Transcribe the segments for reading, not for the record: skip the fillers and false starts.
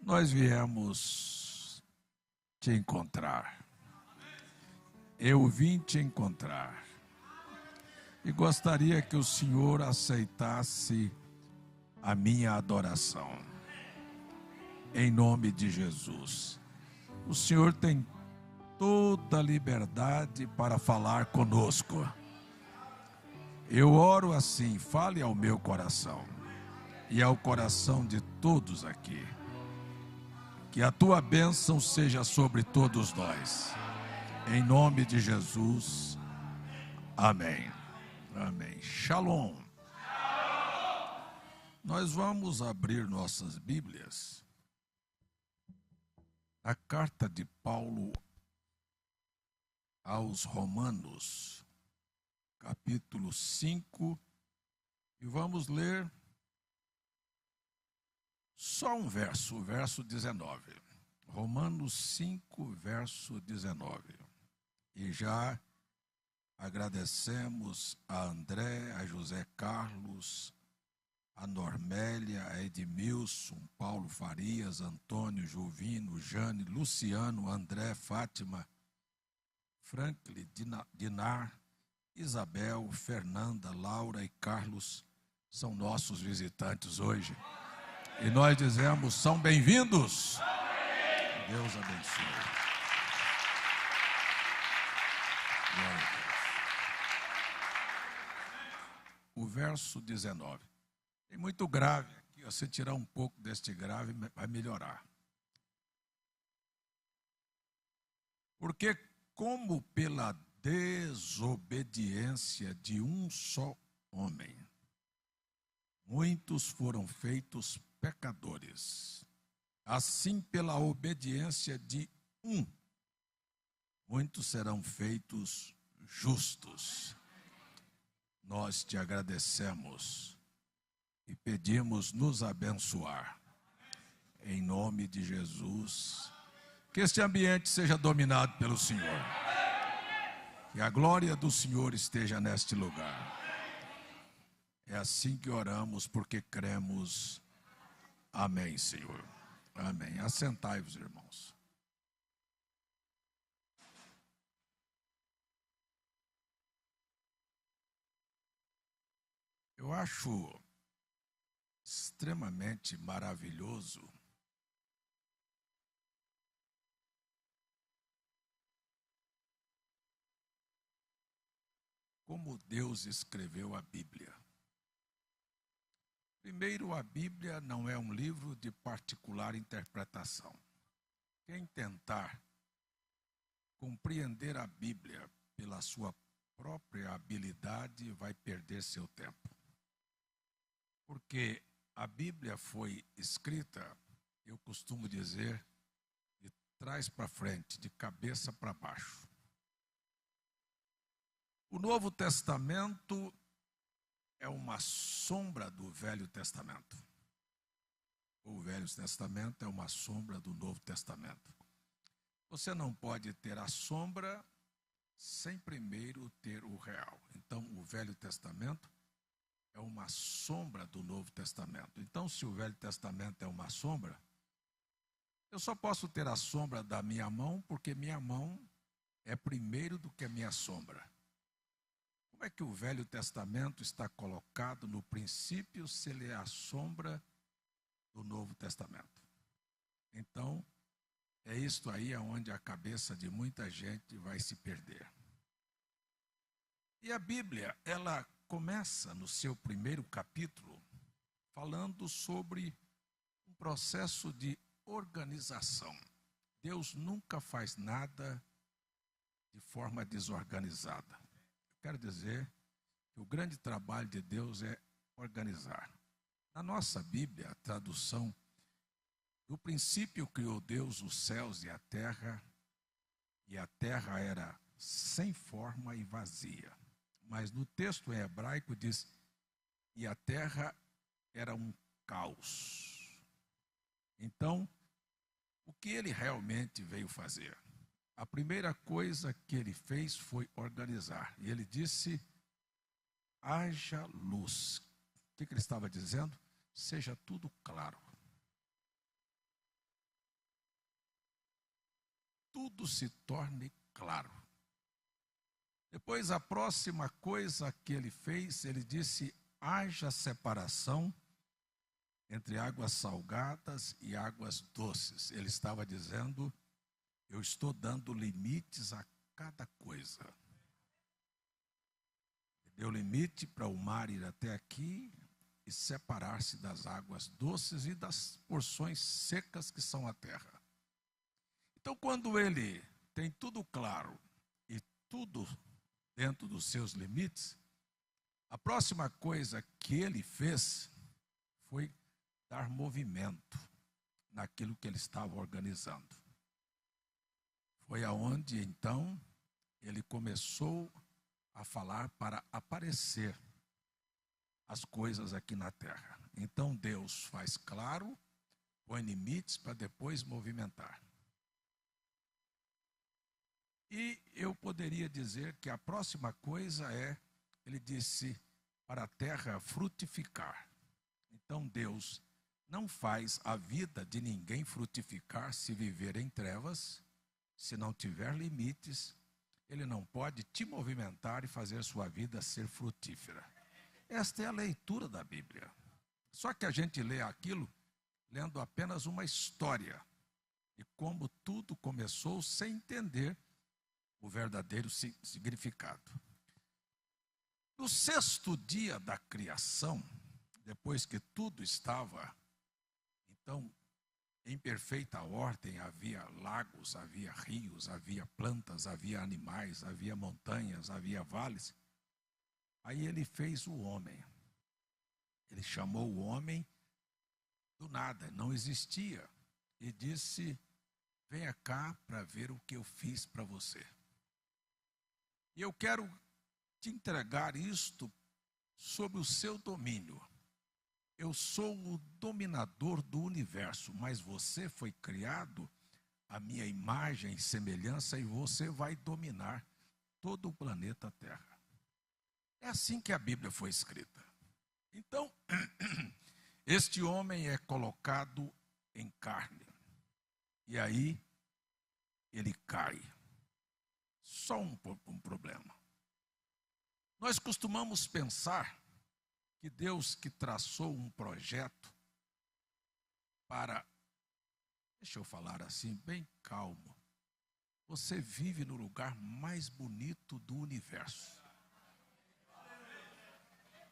Nós viemos te encontrar. Eu vim te encontrar. E gostaria que o Senhor aceitasse a minha adoração. Em nome de Jesus. O Senhor tem toda a liberdade para falar conosco. Eu oro assim, fale ao meu coração e ao coração de todos aqui. Que a tua bênção seja sobre todos nós. Em nome de Jesus. Amém. Amém. Shalom. Nós vamos abrir nossas Bíblias na carta de Paulo aos Romanos, capítulo 5, e vamos ler só um verso, o verso 19. Romanos 5, verso 19. E já agradecemos a André, a José Carlos, a Normélia, a Edmilson, Paulo Farias, Antônio, Juvino, Jane, Luciano, André, Fátima, Franklin, Dinar, Isabel, Fernanda, Laura e Carlos são nossos visitantes hoje. E nós dizemos, são bem-vindos. Deus abençoe. Glória a Deus. O verso 19. Tem muito grave aqui. Você tirar um pouco deste grave vai melhorar. Porque como pela desobediência de um só homem, muitos foram feitos pecadores, assim pela obediência de um, muitos serão feitos justos. Nós te agradecemos e pedimos nos abençoar. Em nome de Jesus, que este ambiente seja dominado pelo Senhor. Que a glória do Senhor esteja neste lugar. É assim que oramos, porque cremos. Amém, Senhor. Amém. Assentai-vos, irmãos. Eu acho extremamente maravilhoso como Deus escreveu a Bíblia. Primeiro, a Bíblia não é um livro de particular interpretação. Quem tentar compreender a Bíblia pela sua própria habilidade vai perder seu tempo. Porque a Bíblia foi escrita, eu costumo dizer, de trás para frente, de cabeça para baixo. O Novo Testamento é uma sombra do Velho Testamento. O Velho Testamento é uma sombra do Novo Testamento. Você não pode ter a sombra sem primeiro ter o real. Então, o Velho Testamento é uma sombra do Novo Testamento. Então, se o Velho Testamento é uma sombra, eu só posso ter a sombra da minha mão, porque minha mão é primeiro do que a minha sombra. Como é que o Velho Testamento está colocado no princípio se ele é a sombra do Novo Testamento? Então, é isto aí onde a cabeça de muita gente vai se perder. E a Bíblia, ela começa no seu primeiro capítulo falando sobre um processo de organização. Deus nunca faz nada de forma desorganizada. Quero dizer que o grande trabalho de Deus é organizar. Na nossa Bíblia, a tradução, no princípio criou Deus os céus e a terra era sem forma e vazia. Mas no texto em hebraico diz, e a terra era um caos. Então, o que ele realmente veio fazer? A primeira coisa que ele fez foi organizar. E ele disse, haja luz. O que ele estava dizendo? Seja tudo claro. tudo se torne claro. Depois, a próxima coisa que ele fez, ele disse: haja separação entre águas salgadas e águas doces. Ele estava dizendo: eu estou dando limites a cada coisa. Deu limite para o mar ir até aqui e separar-se das águas doces e das porções secas que são a terra. Então, quando ele tem tudo claro e tudo dentro dos seus limites, a próxima coisa que ele fez foi dar movimento naquilo que ele estava organizando. Foi aonde, então, ele começou a falar para aparecer as coisas aqui na terra. Então, Deus faz claro, põe limites para depois movimentar. E eu poderia dizer que a próxima coisa é, ele disse, para a terra frutificar. Então Deus não faz a vida de ninguém frutificar se viver em trevas, se não tiver limites, ele não pode te movimentar e fazer sua vida ser frutífera. Esta é a leitura da Bíblia. Só que a gente lê aquilo lendo apenas uma história de como tudo começou sem entender o verdadeiro significado. No sexto dia da criação, depois que tudo estava, então, em perfeita ordem, havia lagos, havia rios, havia plantas, havia animais, havia montanhas, havia vales. Aí ele fez o homem. Ele chamou o homem do nada, não existia. E disse: venha cá para ver o que eu fiz para você. E eu quero te entregar isto sob o seu domínio. Eu sou o dominador do universo, mas você foi criado à minha imagem e semelhança e você vai dominar todo o planeta Terra. É assim que a Bíblia foi escrita. Então, este homem é colocado em carne. E aí, ele cai. Só um problema. Nós costumamos pensar que Deus que traçou um projeto para, deixa eu falar assim, bem calmo, você vive no lugar mais bonito do universo.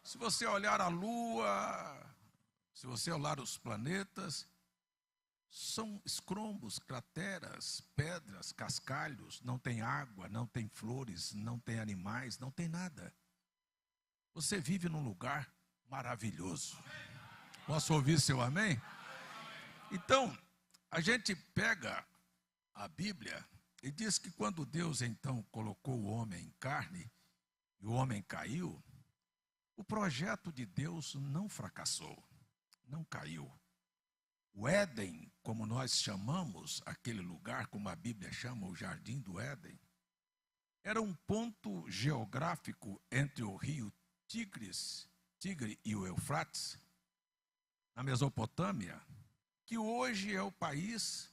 Se você olhar a lua, se você olhar os planetas, são escrombos, crateras, pedras, cascalhos, não tem água, não tem flores, não tem animais, não tem nada. Você vive num lugar maravilhoso. Posso ouvir seu amém? Então, a gente pega a Bíblia e diz que quando Deus então colocou o homem em carne e o homem caiu, o projeto de Deus não fracassou, não caiu. O Éden, como nós chamamos aquele lugar, como a Bíblia chama o Jardim do Éden, era um ponto geográfico entre o rio Tigre e o Eufrates, na Mesopotâmia, que hoje é o país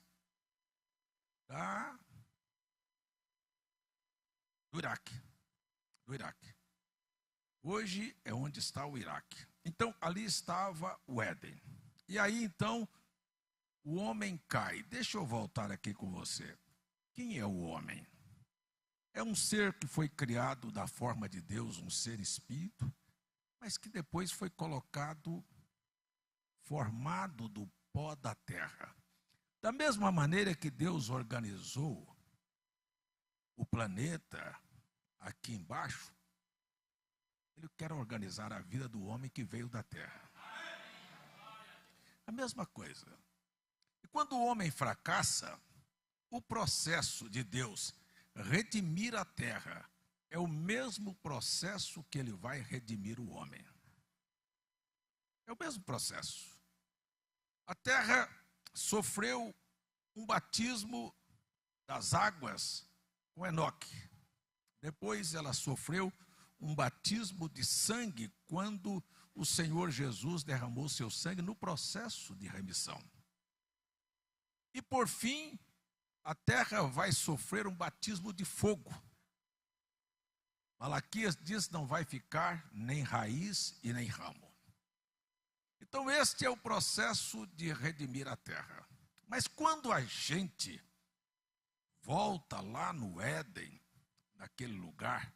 do Iraque. Hoje é onde está o Iraque. Então, ali estava o Éden. E aí, então, o homem cai. Deixa eu voltar aqui com você. Quem é o homem? É um ser que foi criado da forma de Deus, um ser espírito, mas que depois foi colocado, formado do pó da terra. Da mesma maneira que Deus organizou o planeta aqui embaixo, Ele quer organizar a vida do homem que veio da terra. A mesma coisa. E quando o homem fracassa, o processo de Deus redimir a terra é o mesmo processo que ele vai redimir o homem. É o mesmo processo. A terra sofreu um batismo das águas com Enoque. Depois ela sofreu um batismo de sangue quando o Senhor Jesus derramou seu sangue no processo de remissão. E por fim, a terra vai sofrer um batismo de fogo. Malaquias diz que não vai ficar nem raiz e nem ramo. Então este é o processo de redimir a terra. Mas quando a gente volta lá no Éden, naquele lugar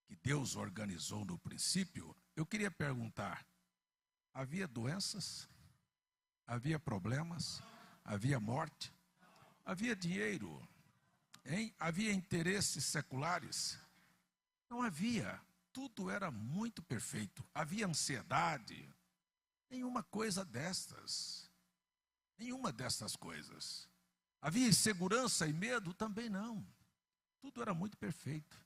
que Deus organizou no princípio, eu queria perguntar, havia doenças? Havia problemas? Havia morte? Havia dinheiro? Hein? Havia interesses seculares? Não havia. Tudo era muito perfeito. Havia ansiedade? Nenhuma coisa destas. Nenhuma destas coisas. Havia insegurança e medo? Também não. Tudo era muito perfeito.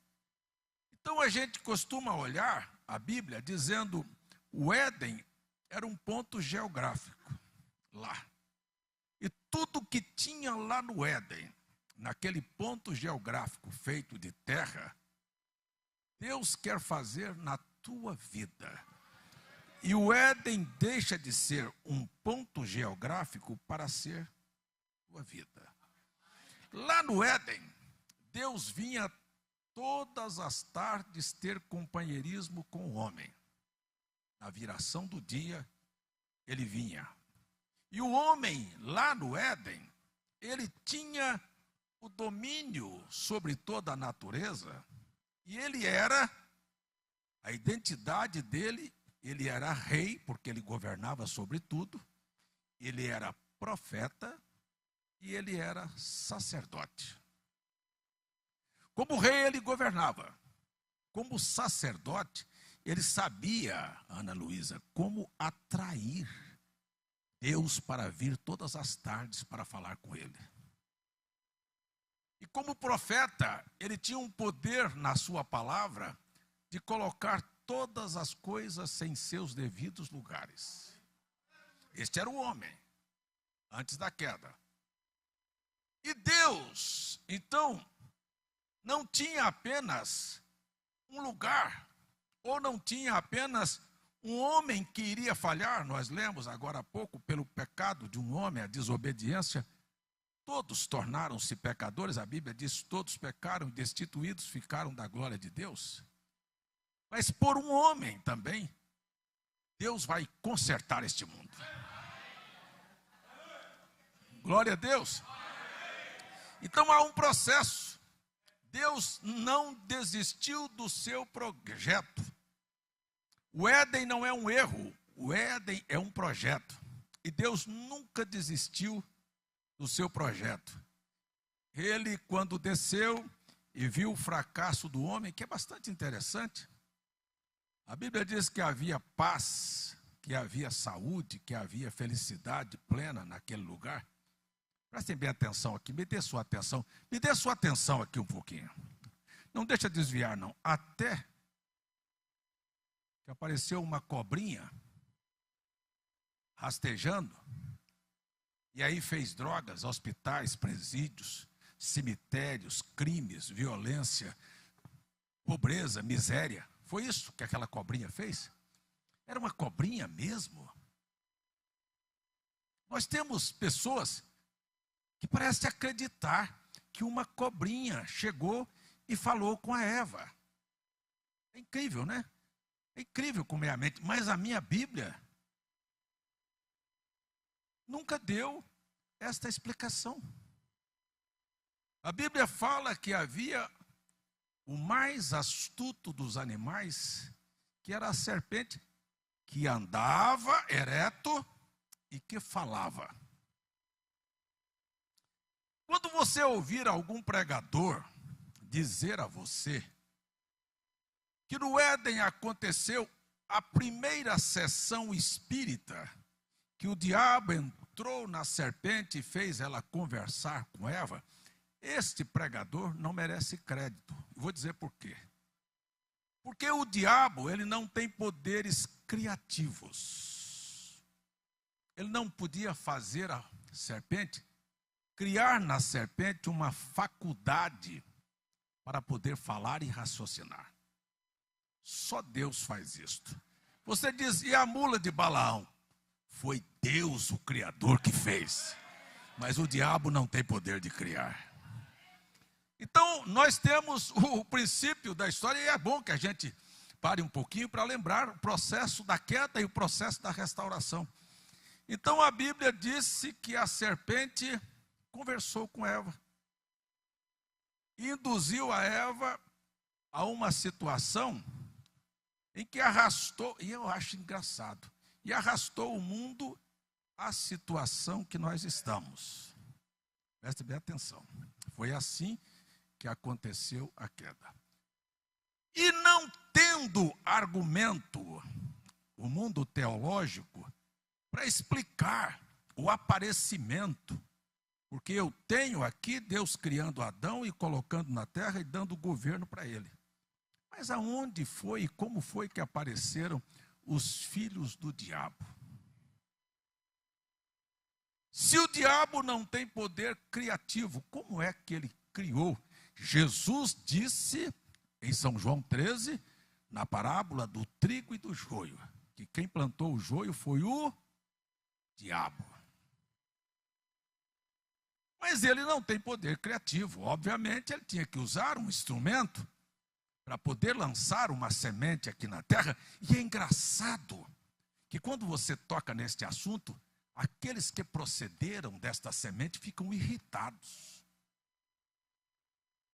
Então a gente costuma olhar a Bíblia dizendo o Éden era um ponto geográfico lá. E tudo que tinha lá no Éden, naquele ponto geográfico feito de terra, Deus quer fazer na tua vida. E o Éden deixa de ser um ponto geográfico para ser tua vida. Lá no Éden, Deus vinha todas as tardes ter companheirismo com o homem. Na viração do dia, ele vinha. E o homem, lá no Éden, ele tinha o domínio sobre toda a natureza, e ele era, a identidade dele, ele era rei, porque ele governava sobre tudo, ele era profeta e ele era sacerdote. Como rei ele governava, como sacerdote ele sabia, Ana Luísa, como atrair Deus para vir todas as tardes para falar com ele. E como profeta, ele tinha um poder na sua palavra de colocar todas as coisas em seus devidos lugares. Este era o homem, antes da queda. E Deus, então, não tinha apenas um lugar, ou não tinha apenas um homem que iria falhar. Nós lemos agora há pouco, pelo pecado de um homem, a desobediência, todos tornaram-se pecadores. A Bíblia diz, todos pecaram e destituídos ficaram da glória de Deus. Mas por um homem também, Deus vai consertar este mundo. Glória a Deus. Então há um processo. Deus não desistiu do seu projeto. O Éden não é um erro, o Éden é um projeto. E Deus nunca desistiu do seu projeto. Ele, quando desceu e viu o fracasso do homem, que é bastante interessante, a Bíblia diz que havia paz, que havia saúde, que havia felicidade plena naquele lugar. Prestem bem atenção aqui, me dê sua atenção aqui um pouquinho. Não deixa desviar não, até que apareceu uma cobrinha rastejando, e aí fez drogas, hospitais, presídios, cemitérios, crimes, violência, pobreza, miséria. Foi isso que aquela cobrinha fez? Era uma cobrinha mesmo. Nós temos pessoas que parecem acreditar que uma cobrinha chegou e falou com a Eva. É incrível, né? É incrível como é a mente. Mas a minha Bíblia nunca deu esta explicação. A Bíblia fala que havia o mais astuto dos animais, que era a serpente, que andava ereto e que falava. Quando você ouvir algum pregador dizer a você que no Éden aconteceu a primeira sessão espírita, que o diabo entrou na serpente e fez ela conversar com Eva, este pregador não merece crédito. Vou dizer por quê. Porque o diabo, ele não tem poderes criativos. Ele não podia fazer a serpente, criar na serpente uma faculdade para poder falar e raciocinar. Só Deus faz isto. Você diz, e a mula de Balaão? Foi Deus o Criador que fez. Mas o diabo não tem poder de criar. Então, nós temos o princípio da história, e é bom que a gente pare um pouquinho para lembrar o processo da queda e o processo da restauração. Então, a Bíblia disse que a serpente conversou com Eva, e induziu a Eva a uma situação em que arrastou, e eu acho engraçado, e arrastou o mundo à situação que nós estamos. Preste bem atenção. Foi assim que aconteceu a queda. E não tendo argumento, o mundo teológico, para explicar o aparecimento, porque eu tenho aqui Deus criando Adão e colocando na terra e dando governo para ele. Mas aonde foi e como foi que apareceram os filhos do diabo? Se o diabo não tem poder criativo, como é que ele criou? Jesus disse em São João 13, na parábola do trigo e do joio, que quem plantou o joio foi o diabo. Mas ele não tem poder criativo. Obviamente, ele tinha que usar um instrumento para poder lançar uma semente aqui na terra. E é engraçado que quando você toca neste assunto, aqueles que procederam desta semente ficam irritados.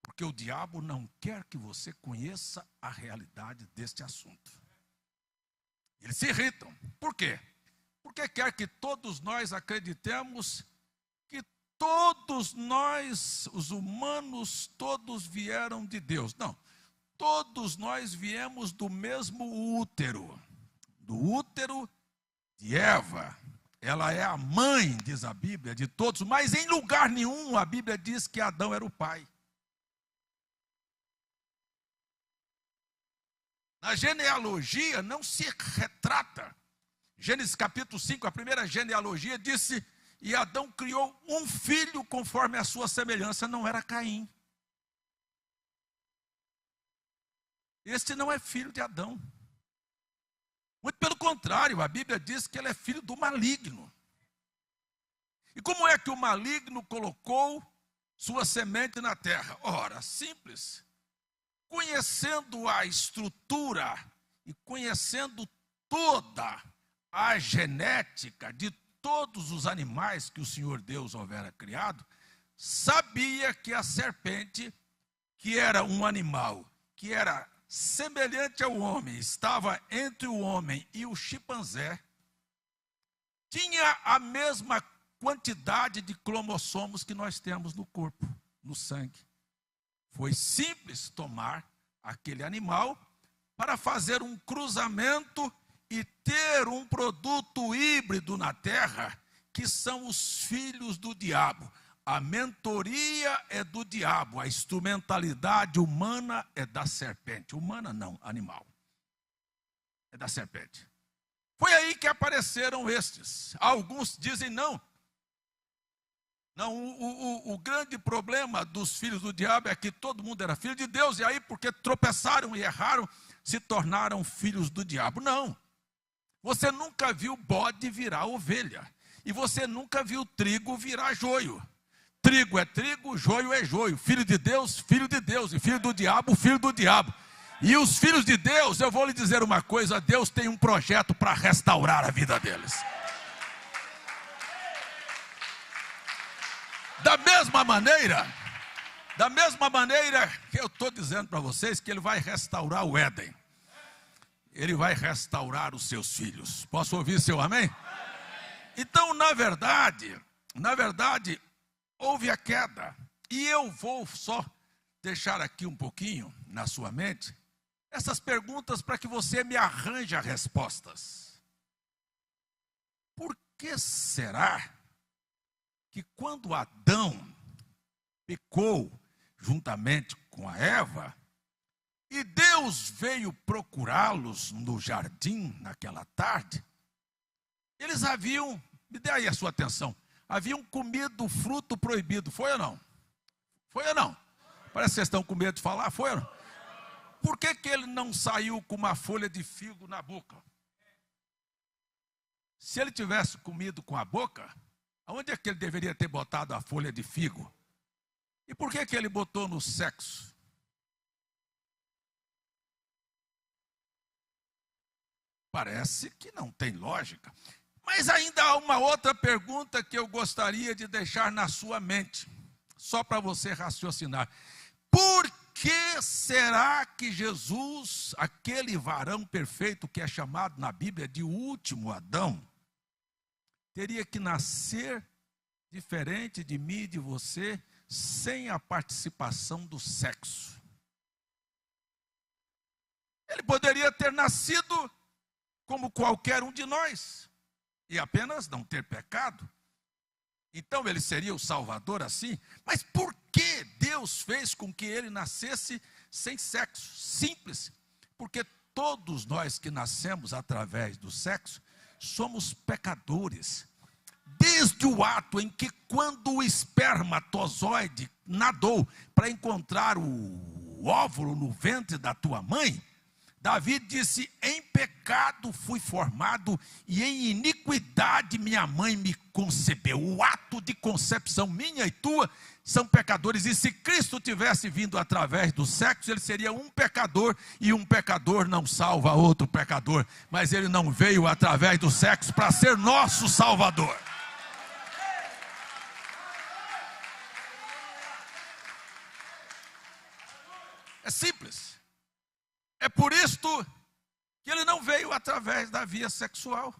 Porque o diabo não quer que você conheça a realidade deste assunto. Eles se irritam. Por quê? Porque quer que todos nós acreditemos que todos nós, os humanos, todos vieram de Deus. Não, todos nós viemos do mesmo útero, do útero de Eva. Ela é a mãe, diz a Bíblia, de todos, mas em lugar nenhum a Bíblia diz que Adão era o pai. Na genealogia não se retrata. Gênesis capítulo 5, a primeira genealogia disse: e Adão criou um filho conforme a sua semelhança, não era Caim. Este não é filho de Adão. Muito pelo contrário, a Bíblia diz que ele é filho do maligno. E como é que o maligno colocou sua semente na terra? Ora, simples. Conhecendo a estrutura e conhecendo toda a genética de todos os animais que o Senhor Deus houvera criado, sabia que a serpente, que era um animal, que era semelhante ao homem, estava entre o homem e o chimpanzé, tinha a mesma quantidade de cromossomos que nós temos no corpo, no sangue. Foi simples tomar aquele animal para fazer um cruzamento e ter um produto híbrido na terra, que são os filhos do diabo. A mentoria é do diabo, a instrumentalidade humana é da serpente. Humana não, animal. É da serpente. Foi aí que apareceram estes. Alguns dizem não. Não, o grande problema dos filhos do diabo é que todo mundo era filho de Deus, e aí porque tropeçaram e erraram, se tornaram filhos do diabo. Não. Você nunca viu bode virar ovelha. E você nunca viu trigo virar joio. Trigo é trigo, joio é joio. Filho de Deus, filho de Deus. E filho do diabo, filho do diabo. E os filhos de Deus, eu vou lhe dizer uma coisa, Deus tem um projeto para restaurar a vida deles. Da mesma maneira que eu estou dizendo para vocês que Ele vai restaurar o Éden. Ele vai restaurar os seus filhos. Posso ouvir seu amém? Então, na verdade, houve a queda. E eu vou só deixar aqui um pouquinho na sua mente essas perguntas para que você me arranje respostas. Por que será que quando Adão pecou juntamente com a Eva, e Deus veio procurá-los no jardim naquela tarde, eles haviam, me dê aí a sua atenção, haviam comido o fruto proibido, foi ou não? Foi ou não? Parece que vocês estão com medo de falar, foi ou não? Por que ele não saiu com uma folha de figo na boca? Se ele tivesse comido com a boca, Aonde é que ele deveria ter botado a folha de figo? E por que ele botou no sexo? Parece que não tem lógica. Mas ainda há uma outra pergunta que eu gostaria de deixar na sua mente, só para você raciocinar. Por que será que Jesus, aquele varão perfeito que é chamado na Bíblia de último Adão, teria que nascer diferente de mim e de você, sem a participação do sexo? Ele poderia ter nascido como qualquer um de nós, e apenas não ter pecado. Então ele seria o Salvador assim? Mas por que Deus fez com que ele nascesse sem sexo? Simples, porque todos nós que nascemos através do sexo, somos pecadores. Desde o ato em que, quando o espermatozoide nadou para encontrar o óvulo no ventre da tua mãe, Davi disse: em pecado fui formado e em iniquidade minha mãe me concebeu. O ato de concepção minha e tua são pecadores. E se Cristo tivesse vindo através do sexo, ele seria um pecador, e um pecador não salva outro pecador. Mas ele não veio através do sexo para ser nosso Salvador. É simples. É por isto que ele não veio através da via sexual.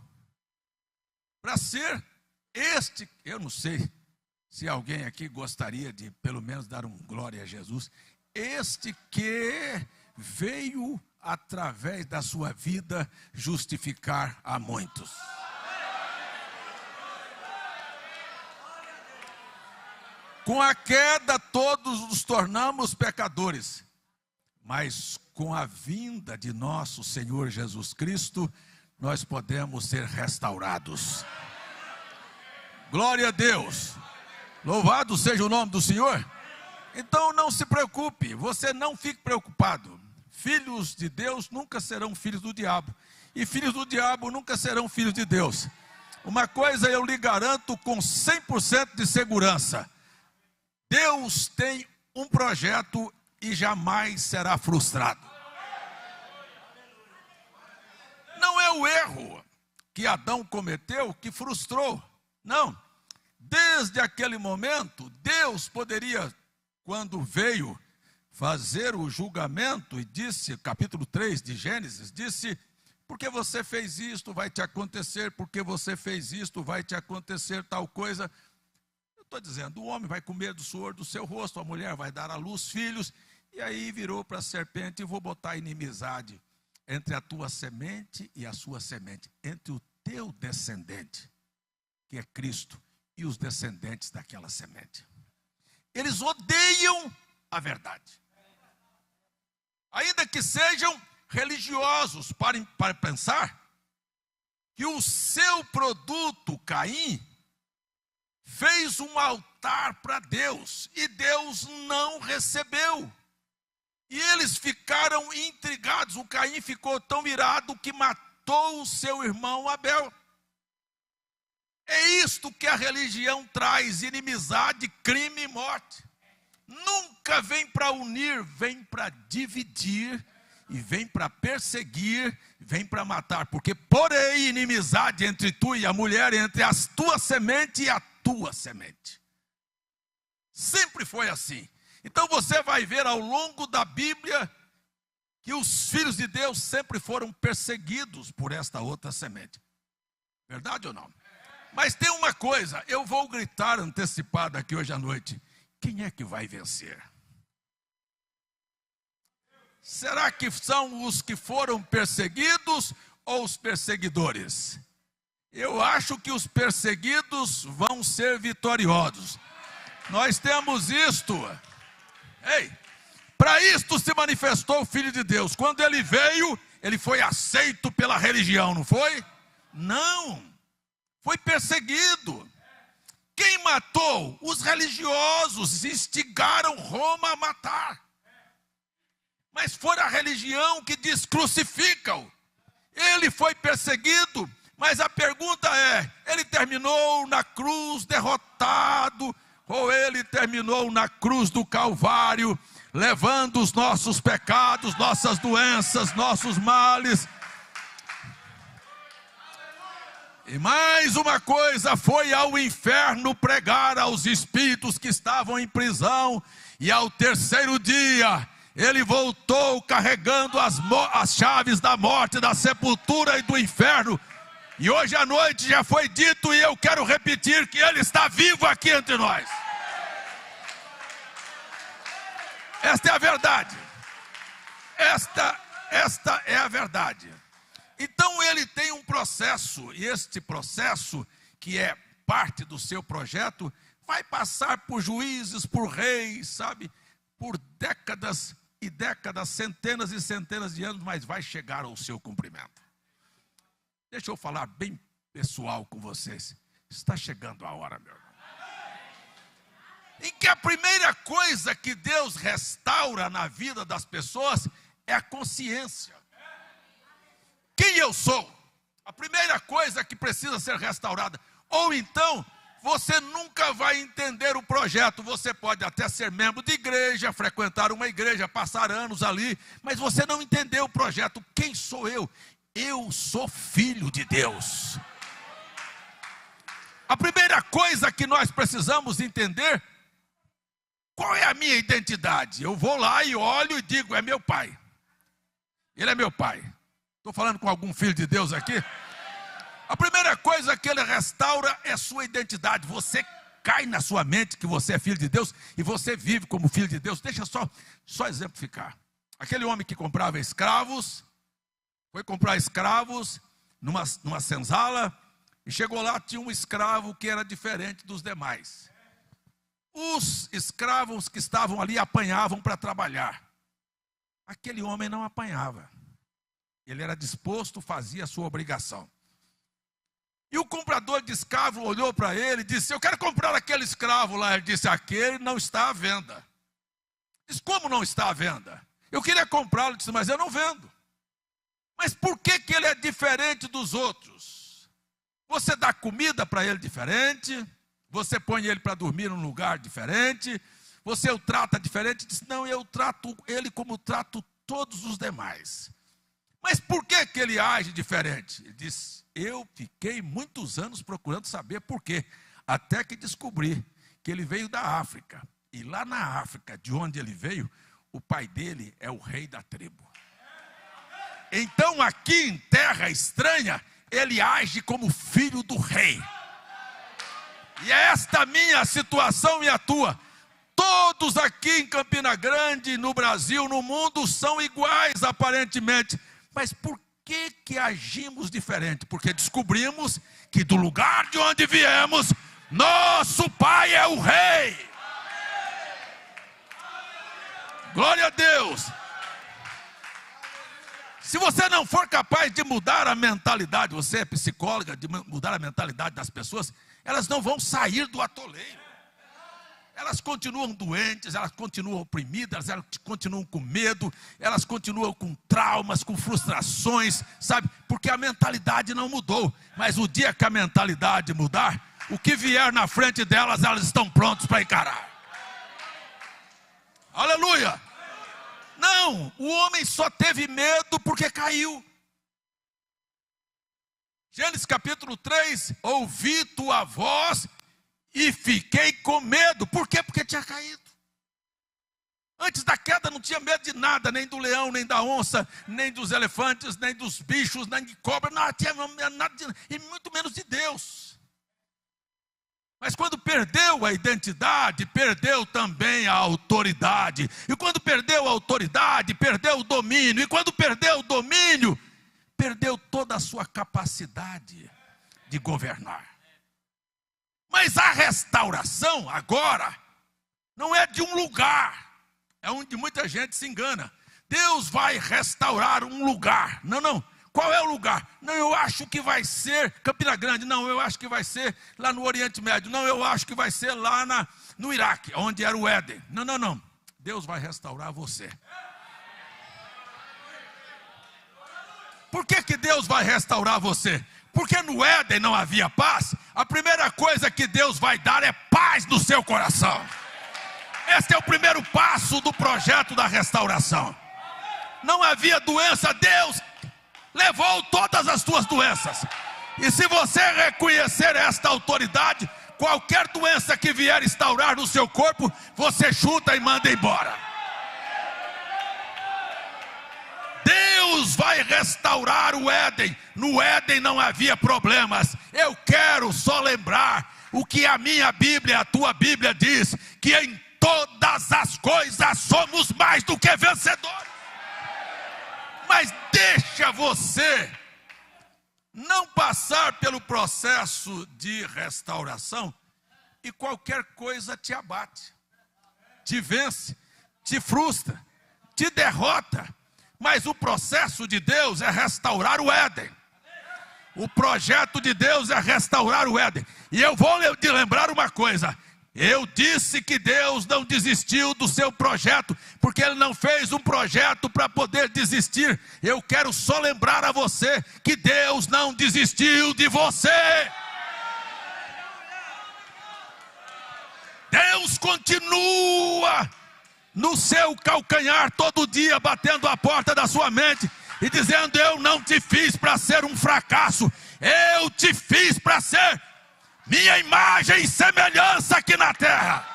Para ser este, eu não sei se alguém aqui gostaria de pelo menos dar um glória a Jesus, este que veio através da sua vida justificar a muitos. Com a queda todos nos tornamos pecadores, mas com a vinda de nosso Senhor Jesus Cristo, nós podemos ser restaurados. Glória a Deus. Louvado seja o nome do Senhor. Então não se preocupe, você não fique preocupado. Filhos de Deus nunca serão filhos do diabo, e filhos do diabo nunca serão filhos de Deus. Uma coisa eu lhe garanto com 100% de segurança: Deus tem um projeto e jamais será frustrado. Não é o erro que Adão cometeu que frustrou, não. Desde aquele momento, Deus poderia, quando veio fazer o julgamento, e disse, capítulo 3 de Gênesis, disse: porque você fez isto, vai te acontecer, porque você fez isto, vai te acontecer tal coisa. Eu estou dizendo, o homem vai comer do suor do seu rosto, a mulher vai dar à luz filhos. E aí virou para a serpente: e vou botar inimizade entre a tua semente e a sua semente, entre o teu descendente, que é Cristo, e os descendentes daquela semente. Eles odeiam a verdade. Ainda que sejam religiosos, para pensar que o seu produto, Caim, fez um altar para Deus, e Deus não recebeu. E eles ficaram intrigados. O Caim ficou tão irado que matou o seu irmão Abel. É isto que a religião traz: inimizade, crime e morte. Nunca vem para unir, vem para dividir, e vem para perseguir, vem para matar. Porque porém inimizade entre tu e a mulher, entre a tua semente e a tua semente. Sempre foi assim. Então você vai ver ao longo da Bíblia que os filhos de Deus sempre foram perseguidos por esta outra semente. Verdade ou não? Mas tem uma coisa, eu vou gritar antecipado aqui hoje à noite: quem é que vai vencer? Será que são os que foram perseguidos ou os perseguidores? Eu acho que os perseguidos vão ser vitoriosos. Nós temos isto. Ei, para isto se manifestou o Filho de Deus. Quando ele veio, ele foi aceito pela religião, não foi? Não, foi perseguido. Quem matou? Os religiosos instigaram Roma a matar. Mas foi a religião que diz: crucifica-o. Ele foi perseguido, Mas a pergunta é, ele terminou na cruz derrotado, ou ele terminou na cruz do Calvário, levando os nossos pecados, nossas doenças, nossos males? E mais uma coisa, foi ao inferno pregar aos espíritos que estavam em prisão, e ao terceiro dia, ele voltou carregando as chaves da morte, da sepultura e do inferno. E hoje à noite já foi dito, e eu quero repetir, que ele está vivo aqui entre nós. Esta é a verdade. Esta é a verdade. Então ele tem um processo, e este processo, que é parte do seu projeto, vai passar por juízes, por reis, sabe? Por décadas e décadas, centenas e centenas de anos, mas vai chegar ao seu cumprimento. Deixa eu falar bem pessoal com vocês. Está chegando a hora, meu irmão, em que a primeira coisa que Deus restaura na vida das pessoas é a consciência. Quem eu sou? A primeira coisa que precisa ser restaurada. Ou então, você nunca vai entender o projeto. Você pode até ser membro de igreja, frequentar uma igreja, passar anos ali, mas você não entendeu o projeto. Quem sou eu? Eu sou filho de Deus. A primeira coisa que nós precisamos entender, qual é a minha identidade? Eu vou lá e olho e digo, é meu pai. Ele é meu pai. Estou falando com algum filho de Deus aqui? A primeira coisa que ele restaura é sua identidade. Você cai na sua mente que você é filho de Deus e você vive como filho de Deus. Deixa só exemplificar. Aquele homem que comprava escravos, foi comprar escravos numa senzala, e chegou lá, tinha um escravo que era diferente dos demais. Os escravos que estavam ali apanhavam para trabalhar. Aquele homem não apanhava. Ele era disposto, fazia a sua obrigação. E o comprador de escravo olhou para ele e disse, eu quero comprar aquele escravo lá. Ele disse, aquele não está à venda. Disse, como não está à venda? Eu queria comprá-lo. Ele disse, mas eu não vendo. Mas por que ele é diferente dos outros? Você dá comida para ele diferente, você põe ele para dormir num lugar diferente, você o trata diferente. Ele disse, não, eu trato ele como trato todos os demais. Mas por que ele age diferente? Ele disse, eu fiquei muitos anos procurando saber por quê. Até que descobri que ele veio da África. E lá na África, de onde ele veio, o pai dele é o rei da tribo. Então aqui em terra estranha, ele age como filho do rei. E é esta minha situação e a tua. Todos aqui em Campina Grande, no Brasil, no mundo, são iguais aparentemente. Mas por que agimos diferente? Porque descobrimos que do lugar de onde viemos, nosso pai é o rei. Glória a Deus. Se você não for capaz de mudar a mentalidade, você é psicóloga, de mudar a mentalidade das pessoas, elas não vão sair do atoleiro. Elas continuam doentes, elas continuam oprimidas, elas continuam com medo, elas continuam com traumas, com frustrações, sabe? Porque a mentalidade não mudou. Mas o dia que a mentalidade mudar, o que vier na frente delas, elas estão prontas para encarar. Aleluia! Não, o homem só teve medo porque caiu. Gênesis capítulo 3, ouvi tua voz e fiquei com medo. Por quê? Porque tinha caído. Antes da queda não tinha medo de nada, nem do leão, nem da onça, nem dos elefantes, nem dos bichos, nem de cobra, não tinha nada, e muito menos de Deus. Mas quando perdeu a identidade, perdeu também a autoridade. E quando perdeu a autoridade, perdeu o domínio. E quando perdeu o domínio, perdeu toda a sua capacidade de governar. Mas a restauração agora não é de um lugar. É onde muita gente se engana. Deus vai restaurar um lugar. Não. Qual é o lugar? Não, eu acho que vai ser Campina Grande. Não, eu acho que vai ser lá no Oriente Médio. Não, eu acho que vai ser lá no Iraque, onde era o Éden. Não. Deus vai restaurar você. Por que Deus vai restaurar você? Porque no Éden não havia paz. A primeira coisa que Deus vai dar é paz no seu coração. Esse é o primeiro passo do projeto da restauração. Não havia doença, Deus levou todas as tuas doenças. E se você reconhecer esta autoridade, qualquer doença que vier instaurar no seu corpo, você chuta e manda embora. Deus vai restaurar o Éden. No Éden não havia problemas. Eu quero só lembrar o que a minha Bíblia, a tua Bíblia diz, que em todas as coisas somos mais do que vencedores. Mas deixa você não passar pelo processo de restauração e qualquer coisa te abate, te vence, te frustra, te derrota. Mas o processo de Deus é restaurar o Éden. O projeto de Deus é restaurar o Éden. E eu vou te lembrar uma coisa. Eu disse que Deus não desistiu do seu projeto, porque Ele não fez um projeto para poder desistir. Eu quero só lembrar a você que Deus não desistiu de você. Deus continua no seu calcanhar todo dia, batendo a porta da sua mente e dizendo: eu não te fiz para ser um fracasso, eu te fiz para ser minha imagem e semelhança aqui na terra.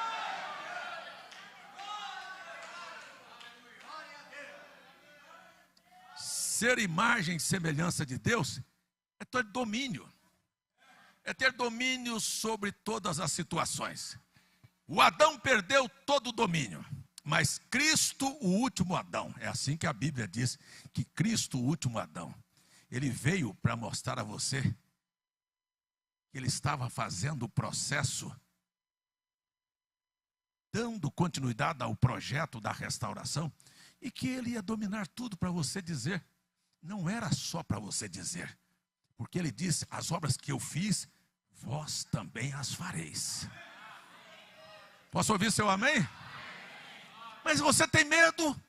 Ser imagem e semelhança de Deus é ter domínio. É ter domínio sobre todas as situações. O Adão perdeu todo o domínio. Mas Cristo, o último Adão, é assim que a Bíblia diz, que Cristo, o último Adão, ele veio para mostrar a você que ele estava fazendo o processo, dando continuidade ao projeto da restauração, e que ele ia dominar tudo para você dizer. Não era só para você dizer, porque ele disse: as obras que eu fiz, vós também as fareis. Posso ouvir seu amém? Mas você tem medo,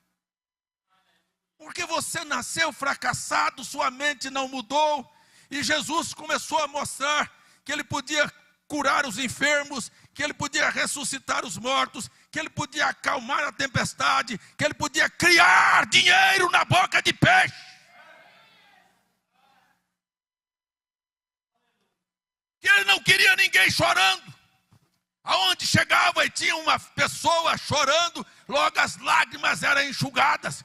porque você nasceu fracassado, sua mente não mudou, e Jesus começou a mostrar que Ele podia curar os enfermos, que Ele podia ressuscitar os mortos, que Ele podia acalmar a tempestade, que Ele podia criar dinheiro na boca de peixe. Que Ele não queria ninguém chorando. Aonde chegava e tinha uma pessoa chorando, logo as lágrimas eram enxugadas,